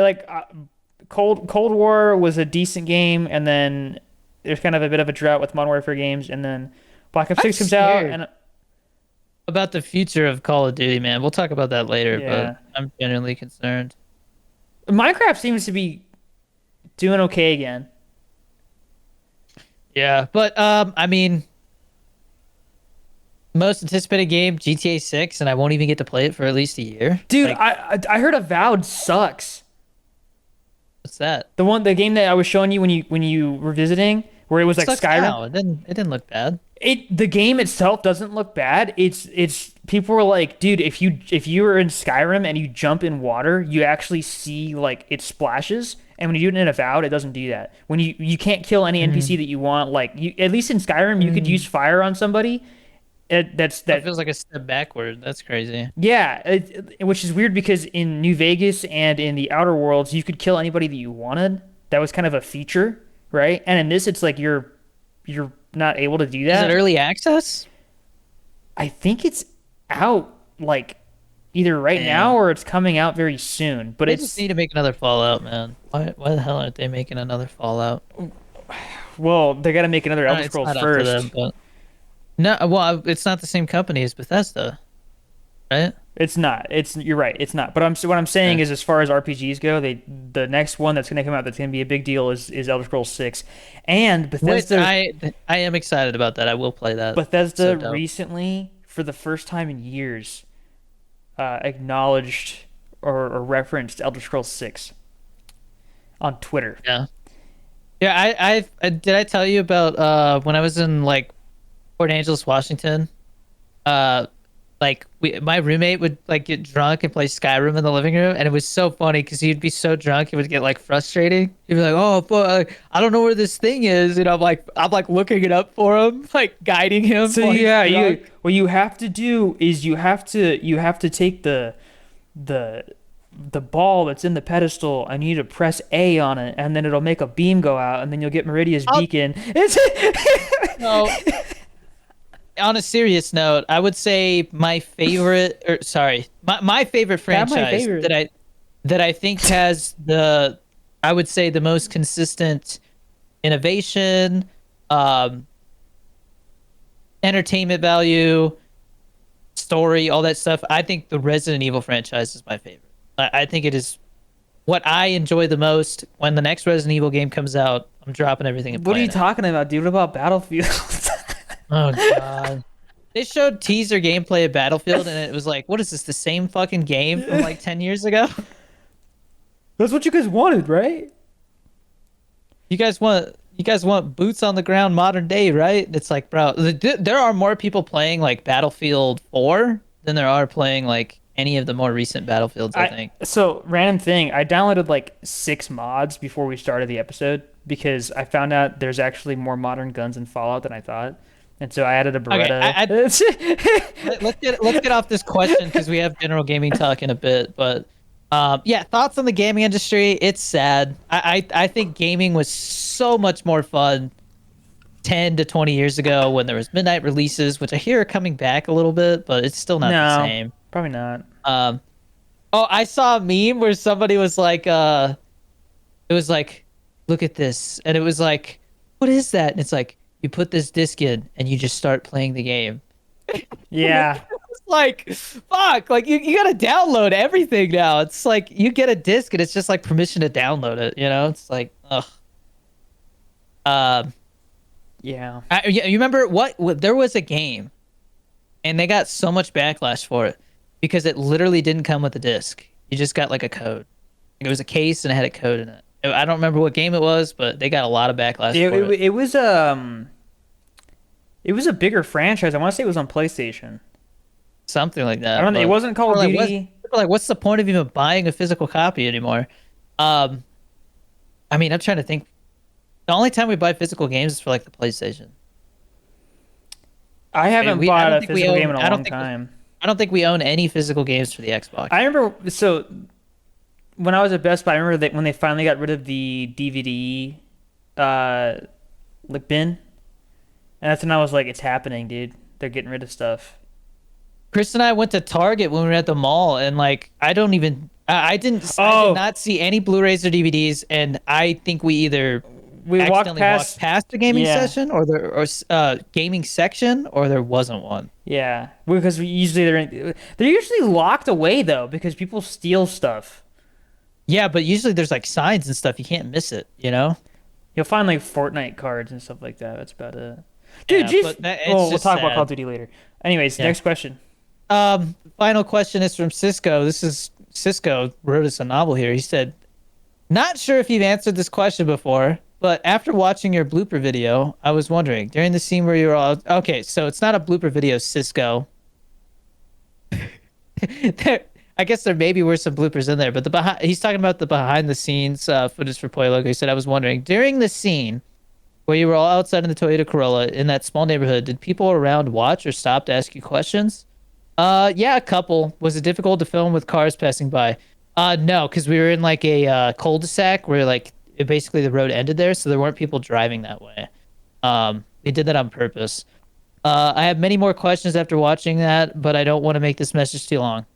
S2: Cold War was a decent game, and then there's kind of a bit of a drought with Modern Warfare games, and then Black Ops
S1: I'm
S2: 6 comes out,
S1: scared
S2: and
S1: about the future of Call of Duty, man. We'll talk about that later,
S2: yeah.
S1: but I'm genuinely concerned.
S2: Minecraft seems to be doing okay again.
S1: Yeah, but I mean, most anticipated game GTA 6, and I won't even get to play it for at least a year.
S2: Dude,
S1: Like,
S2: I heard Avowed sucks.
S1: what's that?
S2: The game that I was showing you when you were visiting, where it was like
S1: Sucks
S2: Skyrim.
S1: now. It didn't look bad.
S2: The game itself doesn't look bad. It's people were like, dude, if you were in Skyrim and you jump in water, you actually see like it splashes. And when you do it in Avowed, it doesn't do that. When you can't kill any NPC that you want, like you at least in Skyrim you could use fire on somebody.
S1: That feels like a step backward. That's crazy.
S2: Yeah, which is weird because in New Vegas and in the Outer Worlds you could kill anybody that you wanted. That was kind of a feature, right? And in this, it's like you're not able to do
S1: Is
S2: that.
S1: it early access?
S2: I think it's out like either right
S1: Damn.
S2: now or it's coming out very soon. But
S1: They
S2: it's
S1: just need to make another Fallout, man. Why the hell aren't they making another Fallout?
S2: well, they got to make another Elder
S1: It's
S2: Scrolls
S1: not up to
S2: first.
S1: them, but no, well, it's not the same company as Bethesda, right?
S2: It's not. You're right. It's not. But what I'm saying
S1: Okay.
S2: is, as far as RPGs go, the next one that's going to come out that's going to be a big deal is Elder Scrolls 6, and
S1: Which
S2: Bethesda.
S1: I am excited about that. I will play that.
S2: Bethesda
S1: So dope.
S2: recently, for the first time in years, acknowledged or referenced Elder Scrolls 6 on Twitter.
S1: Yeah. Yeah, did I tell you about when I was in like Port Angeles, Washington? Like my roommate would like get drunk and play Skyrim in the living room, and it was so funny because he'd be so drunk it would get like frustrating. He'd be like, "Oh, fuck, I don't know where this thing is," and I'm like looking it up for him, like guiding him.
S2: So
S1: while he's
S2: yeah,
S1: drunk.
S2: what you have to do is you have to take the ball that's in the pedestal and you need to press A on it, and then it'll make a beam go out, and then you'll get Meridia's beacon.
S1: So, on a serious note, I would say my favorite, or sorry, my favorite
S2: Not my
S1: franchise
S2: favorite.
S1: that I think has I would say the most consistent innovation, entertainment value, story, all that stuff. I think the Resident Evil franchise is my favorite. I think it is what I enjoy the most. When the next Resident Evil game comes out, I'm dropping everything and
S2: What are you
S1: playing it.
S2: talking about, dude? What about Battlefield?
S1: Oh god. They showed teaser gameplay of Battlefield and it was like, what is this, the same fucking game from like 10 years ago?
S2: That's what you guys wanted, right?
S1: you guys want boots on the ground modern day, right? It's like, bro, there are more people playing like Battlefield 4 than there are playing like any of the more recent Battlefields, I
S2: I
S1: think.
S2: so random thing. I downloaded like 6 mods before we started the episode because I found out there's actually more modern guns in Fallout than I thought, and so I added a
S1: Okay,
S2: Beretta.
S1: let's get off this question because we have general gaming talk in a bit. But yeah, thoughts on the gaming industry? It's sad. I think gaming was so much more fun 10 to 20 years ago when there was midnight releases, which I hear are coming back a little bit, but it's still not the
S2: No,
S1: same.
S2: probably not.
S1: Um, oh, I saw a meme where somebody was like, it was like, look at this, and it was like, what is that? And it's like you put this disc in and you just start playing the game.
S2: Yeah,
S1: It's like, fuck, like you gotta download everything now. It's like you get a disc and it's just like permission to download it. You know, it's like, ugh. Um,
S2: yeah.
S1: you remember what? There was a game, and they got so much backlash for it because it literally didn't come with a disc. You just got like a code. It was a case and it had a code in it. I don't remember what game it was, but they got a lot of backlash
S2: It,
S1: for
S2: it,
S1: it.
S2: it was a bigger franchise. I want to say it was on PlayStation.
S1: Something like
S2: I
S1: that.
S2: don't know. It
S1: But
S2: wasn't Call of Duty.
S1: people are like, what's the point of even buying a physical copy anymore? Um, I mean, I'm trying to think. The only time we buy physical games is for like the PlayStation.
S2: I
S1: And
S2: haven't
S1: I
S2: bought
S1: don't
S2: a
S1: think we
S2: physical game
S1: own.
S2: in a
S1: I don't
S2: long
S1: think.
S2: time.
S1: I don't think we own any physical games for the Xbox.
S2: I remember when I was at Best Buy, I remember that when they finally got rid of the DVD uh like bin, and that's when I was like, it's happening, dude. They're getting rid of stuff.
S1: Chris and I went to Target when we were at the mall, and like I don't even. I did
S2: Oh,
S1: not see any Blu-rays or DVDs, and I think we either
S2: we walked
S1: accidentally walked
S2: past.
S1: past a gaming
S2: Yeah,
S1: session or gaming section, or there wasn't one.
S2: yeah. Because we usually they're usually locked away though because people steal stuff.
S1: Yeah, but usually there's like signs and stuff. You can't miss it, you know?
S2: You'll find like Fortnite cards and stuff like that. That's about it. Dude,
S1: Yeah,
S2: jeez.
S1: but it's
S2: Well, we'll
S1: just
S2: talk about Call of
S1: sad.
S2: Duty later. Anyways,
S1: Yeah.
S2: next question.
S1: Final question is from Cisco. This is Cisco wrote us a novel here. He said, "Not sure if you've answered this question before, but after watching your blooper video, I was wondering during the scene where you were all okay. So it's not a blooper video, Cisco. there, I guess there maybe were some bloopers in there, but he's talking about the behind the scenes footage for Pollo Loco. He said, I was wondering during the scene where you were all outside in the Toyota Corolla in that small neighborhood, did people around watch or stop to ask you questions? Yeah, a couple. Was it difficult to film with cars passing by? No, because we were in like a cul-de-sac where like basically the road ended there, so there weren't people driving that way. They did that on purpose. I have many more questions after watching that, but I don't want to make this message too long.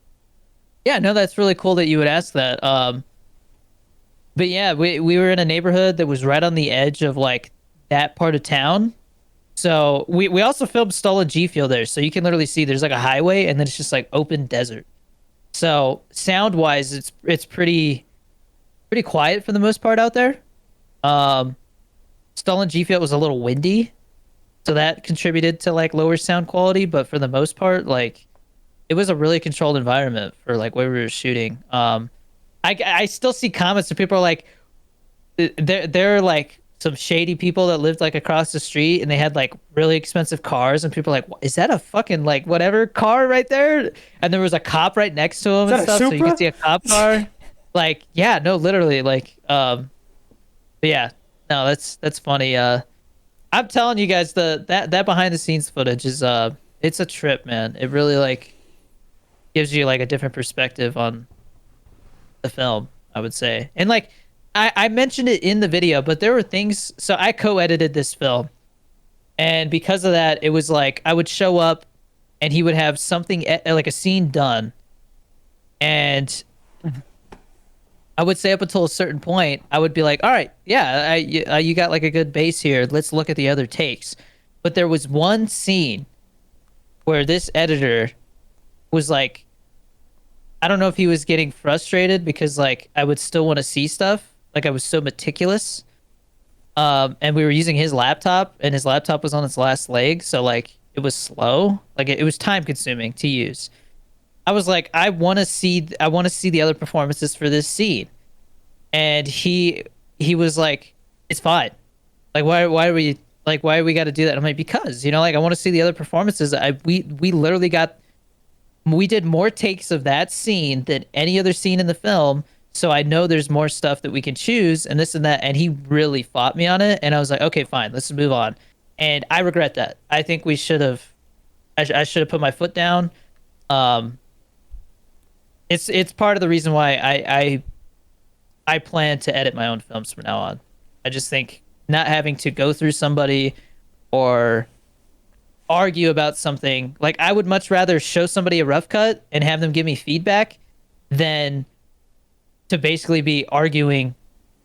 S1: Yeah, no, that's really cool that you would ask that. But yeah, we were in a neighborhood that was right on the edge of like that part of town. So we also filmed Stolen G Field there, so you can literally see there's like a highway and then it's just like open desert. So sound wise, it's pretty quiet for the most part out there. Um, Stolen G Field was a little windy, so that contributed to like lower sound quality. But for the most part, like it was a really controlled environment for like where we were shooting. I still see comments and people are like, there are like some shady people that lived like across the street and they had like really expensive cars and people are like, is that a fucking like whatever car right there? And there was a cop right next to him
S2: Is
S1: and
S2: that a
S1: stuff, so you
S2: Supra?
S1: could see a cop car. Like, yeah, no, literally, like, but yeah, no, that's funny. I'm telling you guys, that behind the scenes footage is it's a trip, man. It really like gives you like a different perspective on the film, I would say. And like I mentioned it in the video, but there were things, so I co-edited this film. And because of that, it was like I would show up and he would have something like a scene done. And I would say up until a certain point, I would be like, all right, yeah, you got like a good base here. Let's look at the other takes. But there was one scene where this editor was like, I don't know if he was getting frustrated because like I would still want to see stuff. Like I was so meticulous. And we were using his laptop and his laptop was on its last leg. So like it was slow. Like it was time consuming to use. I was like, I want to see the other performances for this scene. And he was like, it's fine. Like why are we like why we got to do that? I'm like because like I want to see the other performances. We literally we did more takes of that scene than any other scene in the film. So I know there's more stuff that we can choose and this and that. And he really fought me on it. And I was like, okay, fine, let's move on. And I regret that. I think we should have. I should have put my foot down. Um, it's part of the reason why I plan to edit my own films from now on. I just think not having to go through somebody or argue about something. Like I would much rather show somebody a rough cut and have them give me feedback than to basically be arguing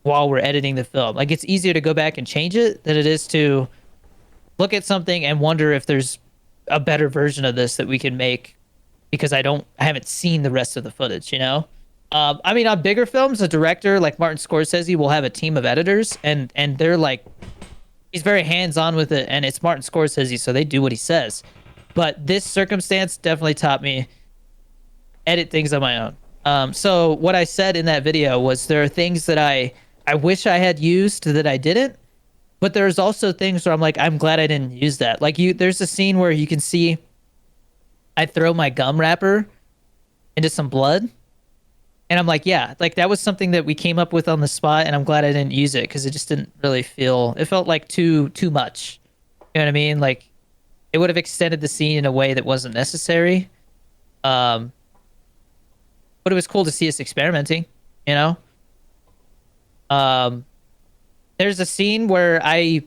S1: while we're editing the film. Like it's easier to go back and change it than it is to look at something and wonder if there's a better version of this that we can make because I haven't seen the rest of the footage. I mean, on bigger films, a director like Martin Scorsese will have a team of editors, and they're like, he's very hands on with it, and it's Martin Scorsese, so they do what he says. But this circumstance definitely taught me edit things on my own. So what I said in that video was there are things that I wish I had used that I didn't, but there's also things where I'm like, I'm glad I didn't use that. Like there's a scene where you can see I throw my gum wrapper into some blood. And I'm like, yeah, like that was something that we came up with on the spot, and I'm glad I didn't use it because it just didn't really it felt like too much. You know what I mean? Like it would have extended the scene in a way that wasn't necessary. But it was cool to see us experimenting, you know? There's a scene where I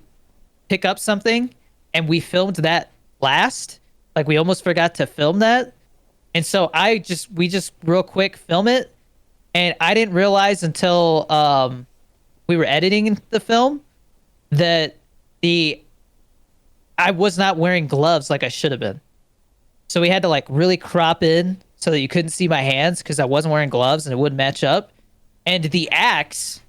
S1: pick up something and we filmed that last. Like we almost forgot to film that. And so we just real quick film it. And I didn't realize until we were editing the film that I was not wearing gloves like I should have been. So we had to like really crop in so that you couldn't see my hands because I wasn't wearing gloves and it wouldn't match up. And the axe,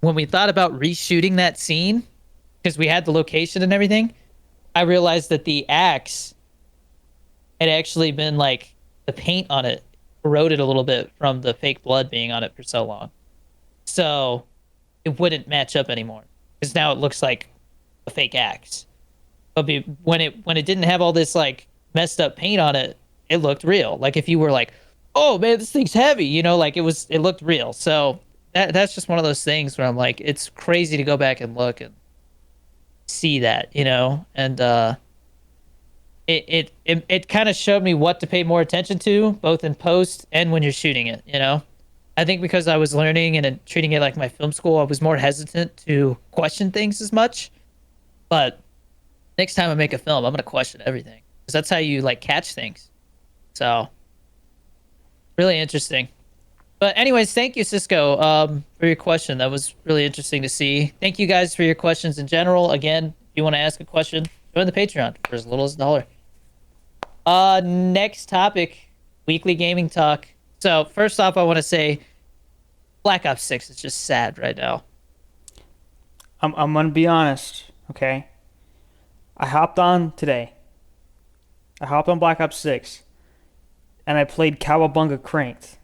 S1: when we thought about reshooting that scene, because we had the location and everything, I realized that the axe had actually been like the paint on it corroded a little bit from the fake blood being on it for so long. So it wouldn't match up anymore because now it looks like a fake axe. But when it didn't have all this like messed up paint on it, it looked real. Like if you were like, oh man, this thing's heavy, like it looked real. So that's just one of those things where I'm like, it's crazy to go back and look and see that, and it kind of showed me what to pay more attention to, both in post and when you're shooting it. I think because I was learning and treating it like my film school, I was more hesitant to question things as much. But next time I make a film, I'm gonna question everything because that's how you like catch things. So really interesting. But anyways, thank you, Cisco, for your question. That was really interesting to see. Thank you guys for your questions in general. Again, if you want to ask a question, join the Patreon for as little as $1. Next topic, weekly gaming talk. So first off, I want to say Black Ops 6 is just sad right now.
S2: I'm gonna be honest, okay? I hopped on today. I hopped on Black Ops 6, and I played Cowabunga Cranked,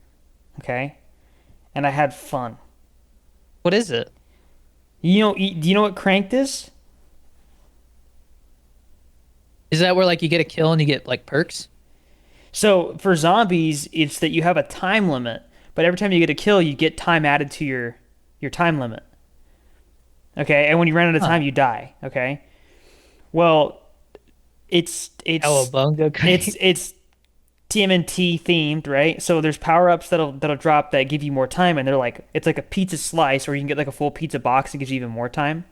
S2: okay? And I had fun.
S1: What is it?
S2: Do you know what Cranked is?
S1: Is that where like you get a kill and you get like perks?
S2: So for zombies, it's that you have a time limit, but every time you get a kill, you get time added to your time limit. Okay, and when you run out of time, you die. Okay, well, it's
S1: Cowabunga Cranked.
S2: it's TMNT themed, right? So there's power-ups that'll drop that give you more time, and they're like it's like a pizza slice, or you can get like a full pizza box that gives you even more time.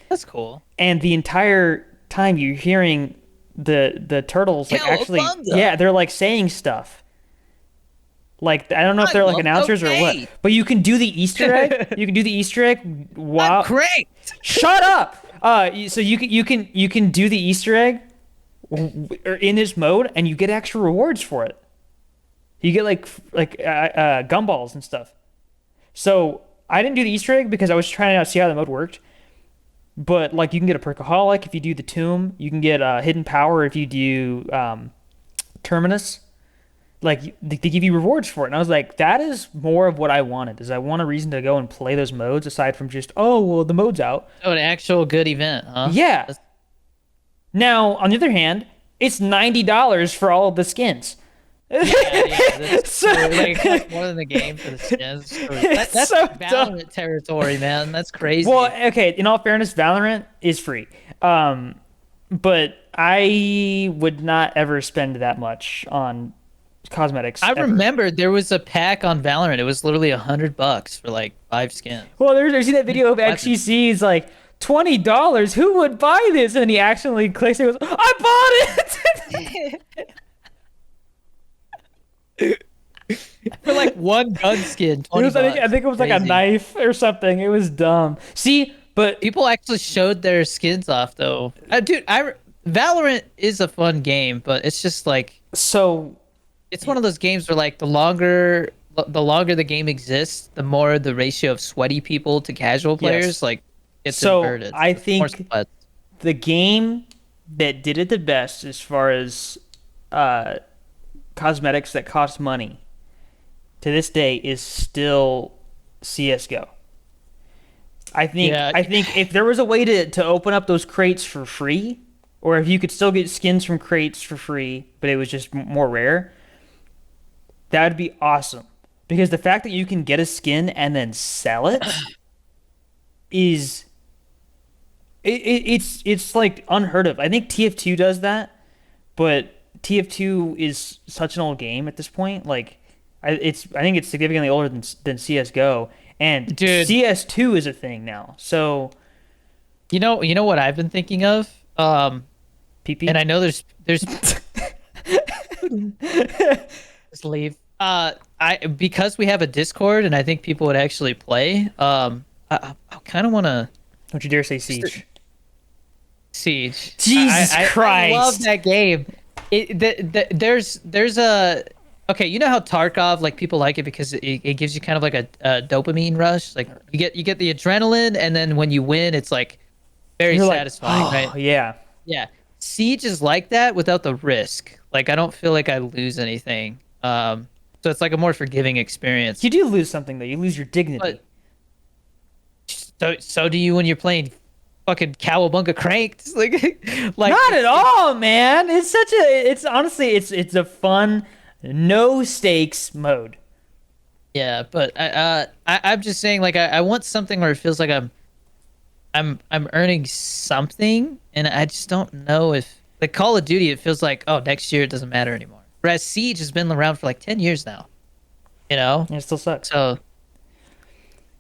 S1: That's cool.
S2: And the entire time you're hearing the turtles like actually, yeah, they're like saying stuff. Like I don't know if they're like announcers or what, but you can do the Easter egg. You can do the Easter egg. Wow!
S1: Great.
S2: Shut up. So you can do the Easter egg in this mode, and you get extra rewards for it. You get like gumballs and stuff. So I didn't do the Easter egg because I was trying to see how the mode worked. But like you can get a Perkaholic if you do the Tomb. You can get a Hidden Power if you do Terminus. like they give you rewards for it. And I was like, that is more of what I wanted. Is I want a reason to go and play those modes aside from just, oh, well, the mode's out.
S1: Oh, an actual good event, huh?
S2: Yeah.
S1: That's,
S2: Now, on the other hand, it's $90 for all of the skins.
S1: yeah, that's
S2: So
S1: true. Like, it costs more than the game for the skins.
S2: it's
S1: That's
S2: so dumb.
S1: Valorant territory, man. That's crazy.
S2: Well, okay, in all fairness, Valorant is free. But I would not ever spend that much on cosmetics
S1: I
S2: ever.
S1: remember there was a pack on Valorant. It was literally $100 for like 5 skins.
S2: Well, there's that video of
S1: What?
S2: XGC. He's like, $20. Who would buy this? And he accidentally clicks it. Goes, I bought it.
S1: For like one gun skin,
S2: It
S1: 20
S2: was, I think it was like a
S1: Crazy.
S2: knife or something. It was dumb. See, but
S1: People actually showed their skins off though. Dude, Valorant is a fun game, but it's just like
S2: so
S1: it's one of those games where like the longer the game exists, the more the ratio of sweaty people to casual players
S2: Yes.
S1: like it's
S2: So,
S1: inverted.
S2: I
S1: It's more
S2: think-
S1: sweat.
S2: the game that did it the best as far as uh, cosmetics that cost money to this day is still CS:GO.
S1: Yeah.
S2: I think if there was a way to open up those crates for free, or if you could still get skins from crates for free, but it was just more rare, that would be awesome. Because the fact that you can get a skin and then sell it is it's like unheard of. I think TF2 does that, but TF2 is such an old game at this point. Like, I think it's significantly older than CS:GO, and
S1: Dude.
S2: CS2 is a thing now. So
S1: You know what I've been thinking of?
S2: PP.
S1: And I know there's just leave. I because we have a Discord and I think people would actually play. I kind of want to
S2: Don't you dare say Siege.
S1: Siege.
S2: Jesus
S1: I
S2: Christ.
S1: love that game. There's a okay. You know how Tarkov, like, people like it because it gives you kind of like a dopamine rush. Like you get the adrenaline, and then when you win, it's like very
S2: You're like,
S1: satisfying,
S2: oh,
S1: right?
S2: yeah.
S1: Yeah. Siege is like that without the risk. Like, I don't feel like I lose anything. So it's like a more forgiving experience.
S2: You do lose something though. You lose your dignity.
S1: So do you when you're playing fucking Cowabunga Cranked? Like
S2: Not at all, man. It's honestly it's a fun, no stakes mode.
S1: Yeah, but I'm just saying, like, I want something where it feels like I'm earning something, and I just don't know if, like, Call of Duty, it feels like, oh, next year it doesn't matter anymore. Whereas Siege has been around for like 10 years now, you know?
S2: And it still sucks.
S1: So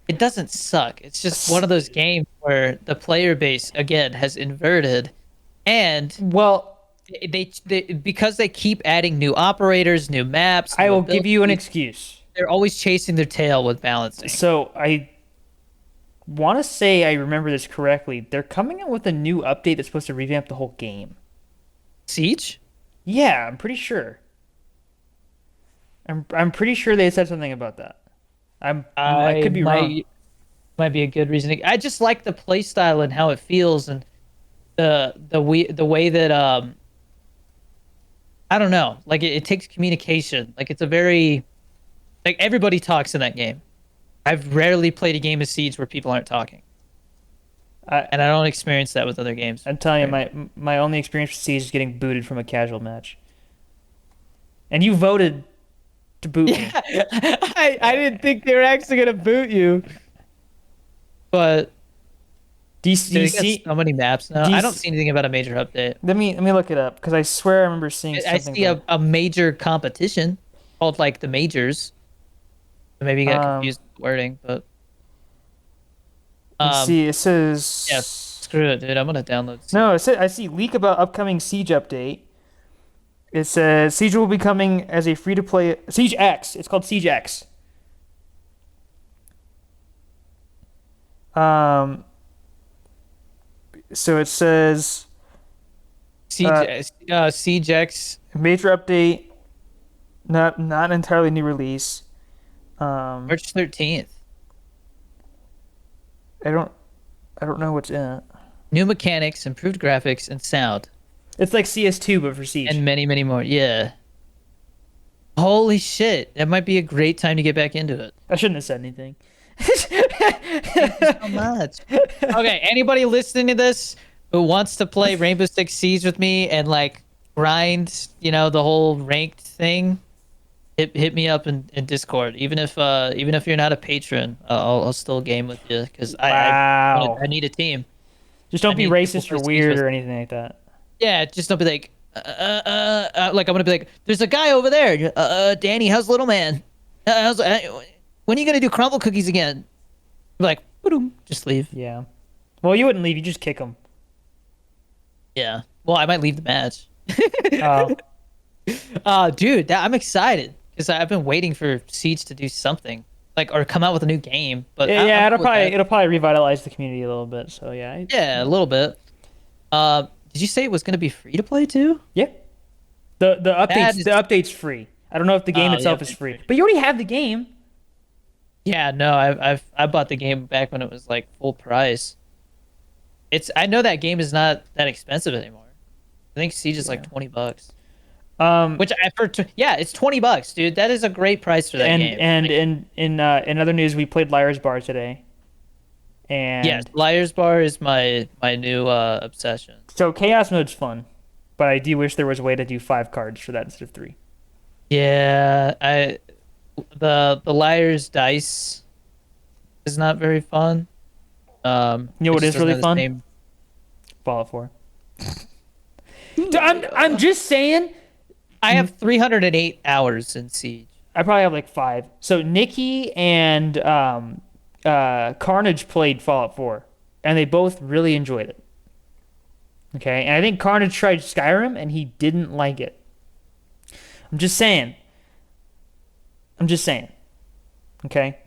S1: it doesn't suck. It's just one of those games where the player base again has inverted, and
S2: Well,
S1: they because they keep adding new operators, new maps.
S2: I
S1: new
S2: will give you an
S1: abilities,
S2: excuse.
S1: they're always chasing their tail with balancing.
S2: So I want to say I remember this correctly. They're coming out with a new update that's supposed to revamp the whole game.
S1: Siege?
S2: Yeah, I'm pretty sure. I'm pretty sure they said something about that. I could be wrong.
S1: Might be a good reason. I just like the play style and how it feels, and the way that I don't know, like, it takes communication. Like, it's a very, like, everybody talks in that game. I've rarely played a game of Siege where people aren't talking, and I don't experience that with other games.
S2: I'm telling you, my only experience with Siege is getting booted from a casual match. And you voted to boot me.
S1: I didn't think they were actually gonna boot you, but
S2: Do you
S1: they
S2: see?
S1: got so many maps now.
S2: do you
S1: I don't
S2: s-
S1: see anything about a major update.
S2: Let me look it up because I swear I remember seeing
S1: I
S2: something.
S1: see a major competition called, like, the majors. Maybe you got confused with the wording, but
S2: Let's see, it says.
S1: yeah, screw it, dude. I'm gonna download.
S2: No, it said I see leak about upcoming Siege update. It says Siege will be coming as a free to play Siege X. It's called Siege X. So it says
S1: Siege X.
S2: major update, not entirely new release.
S1: March 13th.
S2: I don't know what's in it.
S1: New mechanics, improved graphics and sound,
S2: It's like CS2 but for Siege.
S1: and many, many more. Yeah. Holy shit! That might be a great time to get back into it.
S2: I shouldn't have said anything.
S1: It might be a great time to get back into it.
S2: I shouldn't have said anything.
S1: Thank you so much. Okay, anybody listening to this who wants to play Rainbow Six Siege with me and like grind, the whole ranked thing, hit me up in Discord. Even if you're not a patron, I'll still game with you because
S2: Wow.
S1: I need a team.
S2: Just don't
S1: I
S2: be
S1: need people
S2: racist
S1: for
S2: or
S1: Siege
S2: weird
S1: with
S2: or anything like that.
S1: Yeah, just don't be like, like I'm gonna be like, there's a guy over there. Danny, how's little man? When are you gonna do crumble cookies again? Be like, boom, just leave.
S2: Yeah. Well, you wouldn't leave. You just kick them.
S1: Yeah. Well, I might leave the match.
S2: Oh.
S1: Dude, I'm excited because I've been waiting for Siege to do something like or come out with a new game. But
S2: Yeah,
S1: I'm
S2: it'll
S1: cool with that.
S2: probably revitalize the community a little bit. So yeah.
S1: Yeah, a little bit. Did you say it was gonna be free to play too?
S2: Yeah. The
S1: That is-
S2: update's free. I don't know if the game
S1: Oh, the
S2: itself is
S1: update's
S2: free,
S1: free.
S2: but you already have the game.
S1: Yeah, no, I bought the game back when it was like full price. I know that game is not that expensive anymore. I think Siege is like $20. Which it's $20, dude. That is a great price for that
S2: and
S1: game.
S2: and
S1: Like,
S2: in other news, we played Liar's Bar today, and
S1: yes, Liar's Bar is my new obsession.
S2: so chaos mode's fun, but I do wish there was a way to do 5 cards for that instead of 3.
S1: Yeah, the Liar's Dice is not very fun.
S2: You know
S1: it
S2: what
S1: just
S2: is really
S1: doesn't have the
S2: fun?
S1: same-
S2: Fallout 4. Dude, I'm just saying.
S1: I have 308 hours in Siege.
S2: I probably have like 5. So Nikki and Carnage played Fallout 4, and they both really enjoyed it. Okay, and I think Carnage tried Skyrim, and he didn't like it. I'm just saying. Okay.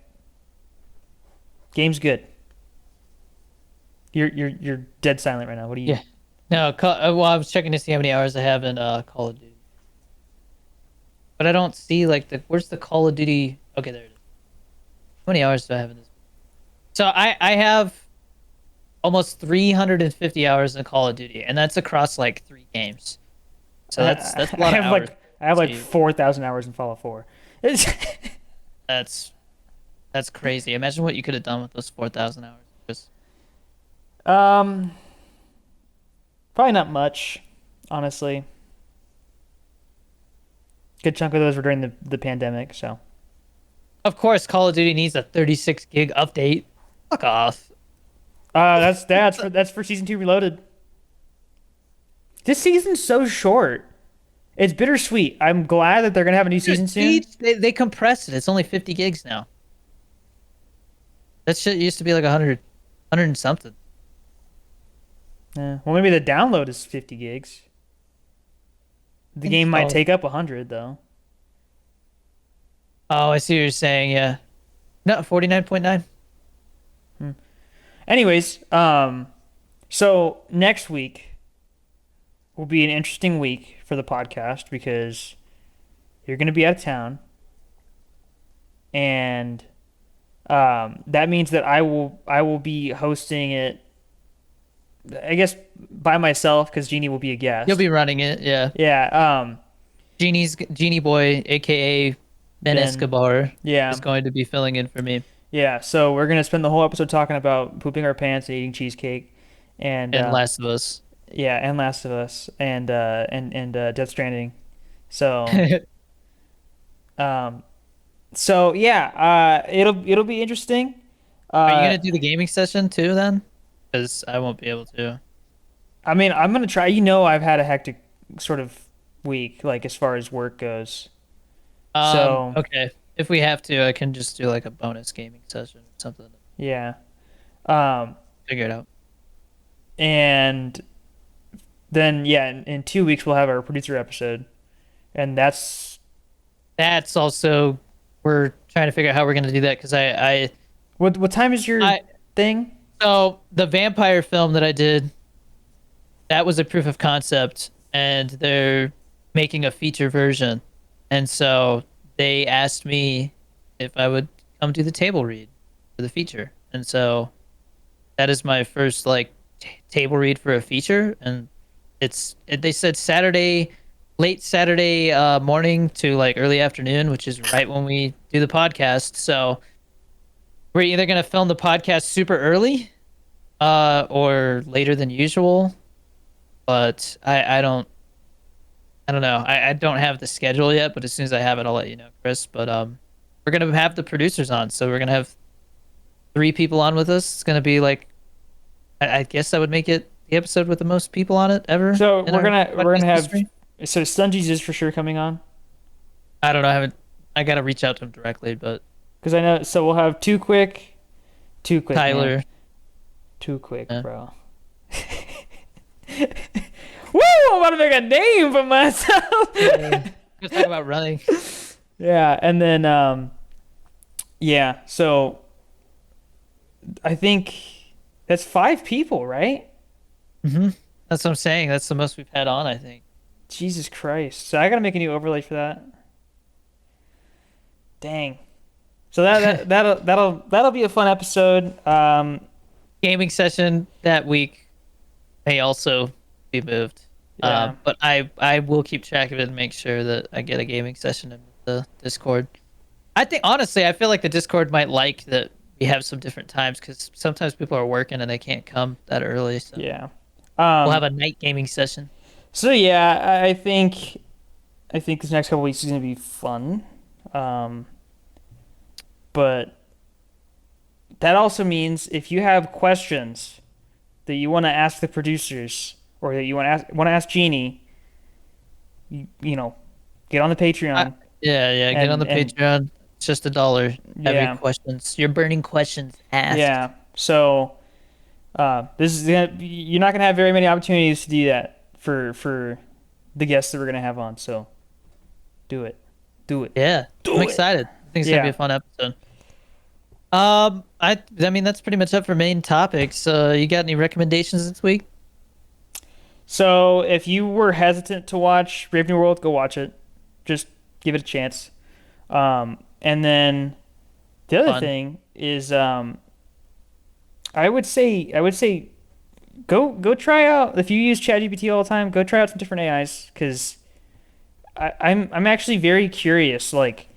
S2: Game's good. You're dead silent right now. What do you?
S1: Yeah. No, well, I was checking to see how many hours I have in Call of Duty. But I don't see like where's the Call of Duty? Okay, there it is. How many hours do I have in this? So I have almost 350 hours in Call of Duty, and that's across like 3 games. So that's a lot of hours.
S2: I have like
S1: See.
S2: 4,000 hours in Fallout 4.
S1: That's crazy. Imagine what you could have done with those 4,000 hours. Just
S2: Um, Probably not much, honestly. Good chunk of those were during the pandemic, so.
S1: of course, Call of Duty needs a 36 gig update. Fuck off.
S2: That's for season 2 Reloaded. This season's so short. It's bittersweet. I'm glad that they're gonna have a new season soon.
S1: Siege, they compressed it. It's only 50 gigs now. That shit used to be like 100 and something.
S2: Yeah. Well, maybe the download is 50 gigs. The game might take up 100 though.
S1: Oh, I see what you're saying. Yeah. No, 49.9.
S2: Anyways, so next week will be an interesting week for the podcast because you're going to be out of town, and that means that I will be hosting it. I guess by myself because Jeannie will be a guest.
S1: You'll be running it. Yeah.
S2: Yeah.
S1: Genie Boy, aka Ben
S2: Ben.
S1: Escobar,
S2: Yeah.
S1: is going to be filling in for me.
S2: Yeah. So we're gonna spend the whole episode talking about pooping our pants and eating cheesecake, and
S1: And Last of Us.
S2: yeah, and Last of Us, and Death Stranding. So yeah, it'll be interesting.
S1: Are you gonna do the gaming session too then? Because I won't be able to.
S2: I mean, I'm gonna try. I've had a hectic sort of week, like as far as work goes. So-
S1: Okay, if we have to, I can just do like a bonus gaming session or something.
S2: Yeah.
S1: Figure it out.
S2: And then yeah, in 2 weeks we'll have our producer episode, and that's
S1: That's also we're trying to figure out how we're gonna do that because I
S2: what time is your thing?
S1: so the vampire film that I did, that was a proof of concept, and they're making a feature version, and so they asked me if I would come do the table read for the feature, and so that is my first like table read for a feature, and they said Saturday late Saturday morning to like early afternoon, which is right when we do the podcast. So we're either gonna film the podcast super early, or later than usual. But I don't know. I don't have the schedule yet, but as soon as I have it, I'll let you know, Chris. But we're gonna have the producers on, so we're gonna have three people on with us. It's gonna be like, I guess that would make it the episode with the most people on it ever.
S2: So
S1: in
S2: we're
S1: our
S2: gonna
S1: podcast
S2: have
S1: history.
S2: so Stungies is for sure coming on
S1: I don't know. I gotta reach out to him directly, but
S2: because I know. So we'll have too quick, man.
S1: Tyler.
S2: Too quick,
S1: Yeah.
S2: bro. Woo! I'm about to make a name for myself.
S1: Let's talk about running.
S2: Yeah, and then yeah, so I think that's 5 people, right?
S1: Hmm. That's what I'm saying. That's the most we've had on, I think.
S2: Jesus Christ. So I gotta make a new overlay for that. Dang. So that'll be a fun episode.
S1: Gaming session that week may also be moved.
S2: Yeah.
S1: But I will keep track of it and make sure that I get a gaming session in the Discord. I think honestly, I feel like the Discord might like that we have some different times because sometimes people are working and they can't come that early. So
S2: Yeah.
S1: we'll have a night gaming session.
S2: So yeah, I think this next couple weeks is gonna be fun. But that also means if you have questions that you want to ask the producers or that you want to ask Jeannie, you know, get on the Patreon.
S1: Yeah. Get on the
S2: And
S1: Patreon. It's just $1. Have
S2: yeah,
S1: your questions, your burning questions asked.
S2: yeah. So you're not gonna have very many opportunities to do that for the guests that we're gonna have on. So do it, do it,
S1: Yeah.
S2: do
S1: I'm
S2: it.
S1: excited. I think it's gonna be
S2: Yeah.
S1: a fun episode. I mean that's pretty much it for main topics. You got any recommendations this week?
S2: So if you were hesitant to watch Brave New World, go watch it. Just give it a chance. And then the other
S1: Fun.
S2: thing is, I would say, go try out if you use ChatGPT all the time. Go try out some different AIs because I'm actually very curious. Like,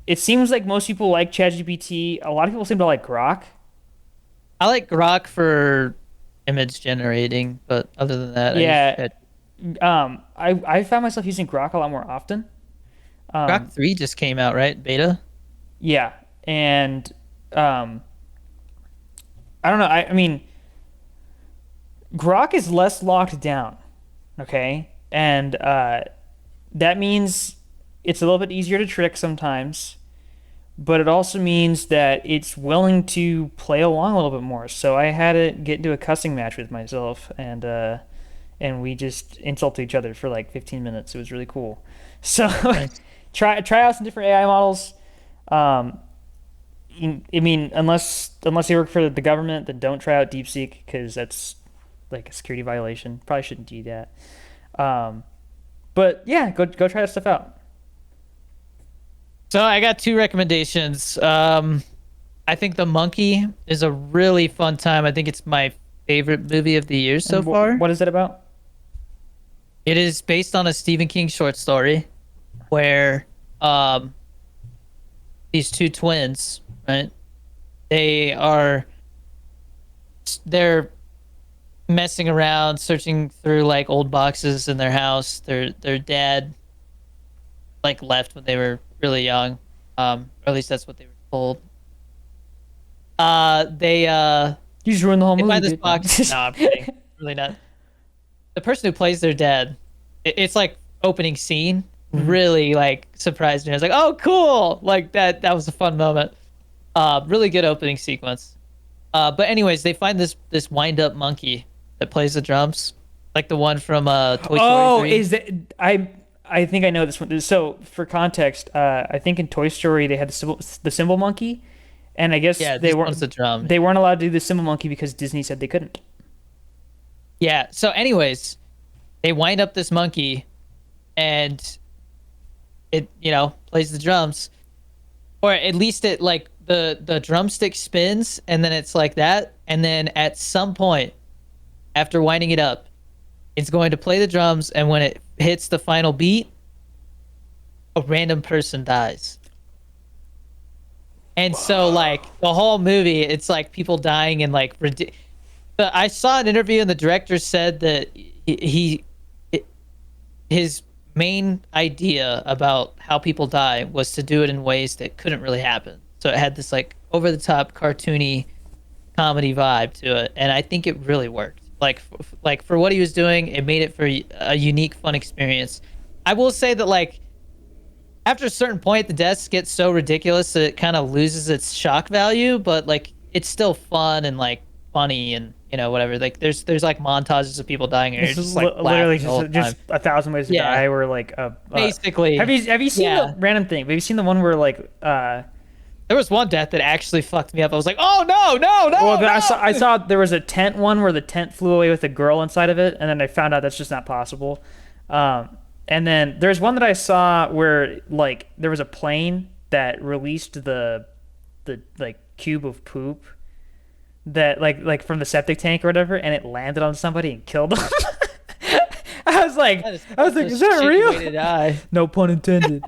S2: it seems like most people like ChatGPT. A lot of people seem to like Grok.
S1: I like Grok for image generating, but other than that,
S2: Yeah. I found myself using Grok a lot more often.
S1: Grok 3 just came out, right? Beta.
S2: Yeah, and I don't know. I mean, Grok is less locked down, okay, and that means it's a little bit easier to trick sometimes, but it also means that it's willing to play along a little bit more. So I had to get into a cussing match with myself, and we just insulted each other for like 15 minutes. It was really cool. So
S1: Nice.
S2: try out some different AI models. Um, I mean, unless you work for the government, then don't try out DeepSeek because that's like a security violation. Probably shouldn't do that. Um, but yeah, go try that stuff out.
S1: So I got two recommendations. I think The Monkey is a really fun time. I think it's my favorite movie of the year so
S2: And
S1: far.
S2: what is it about?
S1: It is based on a Stephen King short story where these two twins, right? They're messing around, searching through like old boxes in their house. Their dad like left when they were really young. Or at least that's what they were told. They
S2: You just ruined the whole
S1: they
S2: movie,
S1: find this
S2: dude.
S1: box. No, I'm kidding. Really not. The person who plays their dad, it's like opening scene. Really like surprised me. I was like, oh, cool! Like that was a fun moment. Really good opening sequence. But anyways, they find this wind up monkey that plays the drums, like the one from Toy Story
S2: Oh,
S1: 3.
S2: is that I think I know this one. So for context, I think in Toy Story they had the cymbal monkey, and I guess
S1: Yeah,
S2: they
S1: this
S2: weren't
S1: one's the drum.
S2: they weren't allowed to do the cymbal monkey because Disney said they couldn't.
S1: Yeah. So, anyways, they wind up this monkey, and it plays the drums, or at least it like the drumstick spins, and then it's like that, and then at some point, after winding it up, It's going to play the drums, and when it hits the final beat, a random person dies. And so, like, the whole movie, it's like people dying and like I saw an interview, and the director said that his main idea about how people die was to do it in ways that couldn't really happen. So it had this like over the top cartoony comedy vibe to it, and I think it really worked. Like for what he was doing, it made it for a unique, fun experience. I will say that like after a certain point, the deaths get so ridiculous that it kind of loses its shock value, but like it's still fun and like funny and whatever. Like there's like montages of people dying and you're
S2: This is
S1: just like
S2: literally
S1: laughing the whole
S2: just
S1: time.
S2: 1,000 Ways to
S1: Yeah.
S2: Die, where like
S1: Basically,
S2: have you seen
S1: yeah.
S2: the random thing? Have you seen the one where like
S1: There was one death that actually fucked me up. I was like, oh no, no, no.
S2: well,
S1: no!
S2: I saw there was a tent one where the tent flew away with a girl inside of it, and then I found out that's just not possible. And then there's one that I saw where like there was a plane that released the like cube of poop that like from the septic tank or whatever, and it landed on somebody and killed them. I was like,
S1: That's
S2: is
S1: a
S2: that
S1: shitty
S2: real?
S1: way to die.
S2: No pun intended.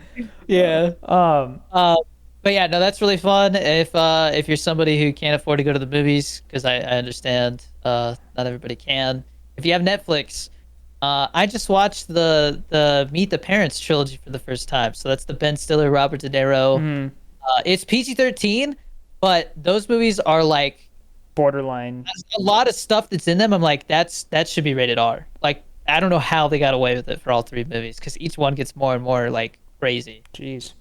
S1: Yeah.
S2: Um,
S1: But yeah, no, that's really fun. If you're somebody who can't afford to go to the movies, because I understand not everybody can. If you have Netflix, I just watched the Meet the Parents trilogy for the first time. So that's the Ben Stiller, Robert De Niro. It's PG-13, but those movies are like
S2: borderline.
S1: a lot of stuff that's in them. I'm like, that should be rated R. Like I don't know how they got away with it for all three movies because each one gets more and more like crazy.
S2: Jeez.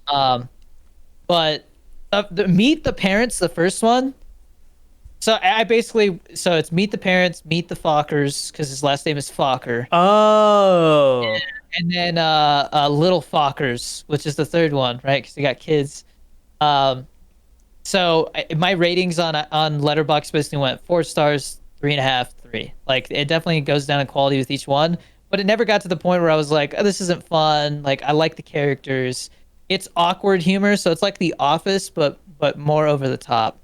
S1: But Meet the Parents, the first one. So it's Meet the Parents, Meet the Fockers, because his last name is Focker,
S2: Oh.
S1: and then Little Fockers, which is the third one, right? Because he got kids. My ratings on Letterboxd basically went 4 stars, 3.5, 3. Like it definitely goes down in quality with each one, but it never got to the point where I was like, oh, this isn't fun. Like I like the characters. It's awkward humor, so it's like The Office, but more over the top.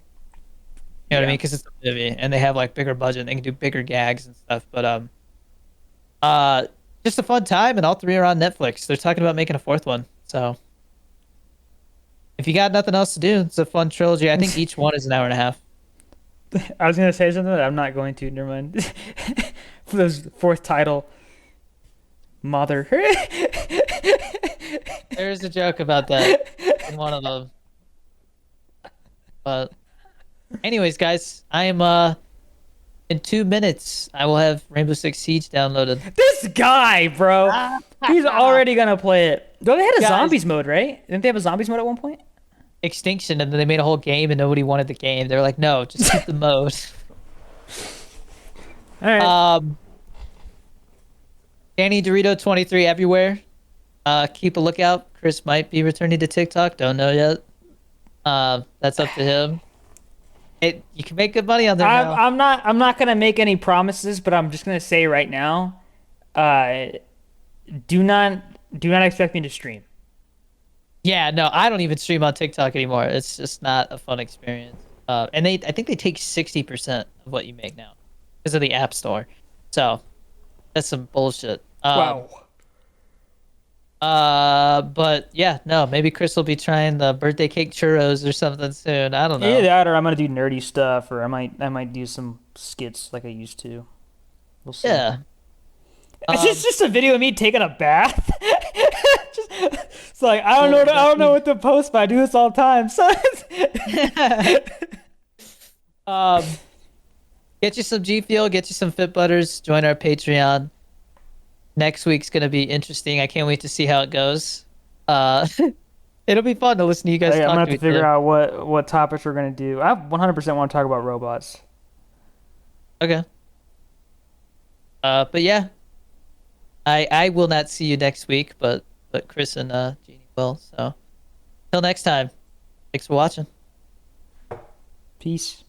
S1: You know what I mean? Because it's a movie, and they have like bigger budget, and they can do bigger gags and stuff. But just a fun time, and all three are on Netflix. They're talking about making a fourth one, so if you got nothing else to do, it's a fun trilogy. I think each one is an hour and a half.
S2: I was gonna say something, but I'm not going to. Never mind. For those fourth title, Mother.
S1: There's a joke about that in one of them. But anyways, guys, I am in 2 minutes I will have Rainbow Six Siege downloaded.
S2: This guy, bro. He's already gonna play it. Though they had a
S1: Guys.
S2: zombies mode, right? Didn't they have a zombies mode at one point?
S1: Extinction, and then they made a whole game and nobody wanted the game. They were like, no, just keep the mode.
S2: All right.
S1: Danny Dorito 23 everywhere. Keep a lookout. Chris might be returning to TikTok. Don't know yet. That's up to him. You can make good money on there now.
S2: I'm not gonna make any promises, but I'm just gonna say right now, do not expect me to stream.
S1: Yeah, no, I don't even stream on TikTok anymore. It's just not a fun experience. And I think they take 60% of what you make now because of the App Store. So that's some bullshit.
S2: Wow.
S1: But yeah, no, maybe Chris will be trying the birthday cake churros or something soon. I don't know.
S2: Either that, or I'm gonna do nerdy stuff, or I might do some skits like I used to. We'll see.
S1: Yeah.
S2: It's just a video of me taking a bath. It's like I don't know what to post, but I do this all the time. So
S1: Get you some G Fuel, get you some Fit Butters, join our Patreon. Next week's gonna be interesting. I can't wait to see how it goes. It'll be fun to listen to you guys
S2: I'm
S1: talk
S2: gonna have
S1: to
S2: to
S1: each
S2: figure
S1: other.
S2: out what topics we're gonna do. I 100% want to talk about robots.
S1: Okay. But yeah, I will not see you next week, but Chris and Jeannie will. So, till next time. Thanks for watching.
S2: Peace.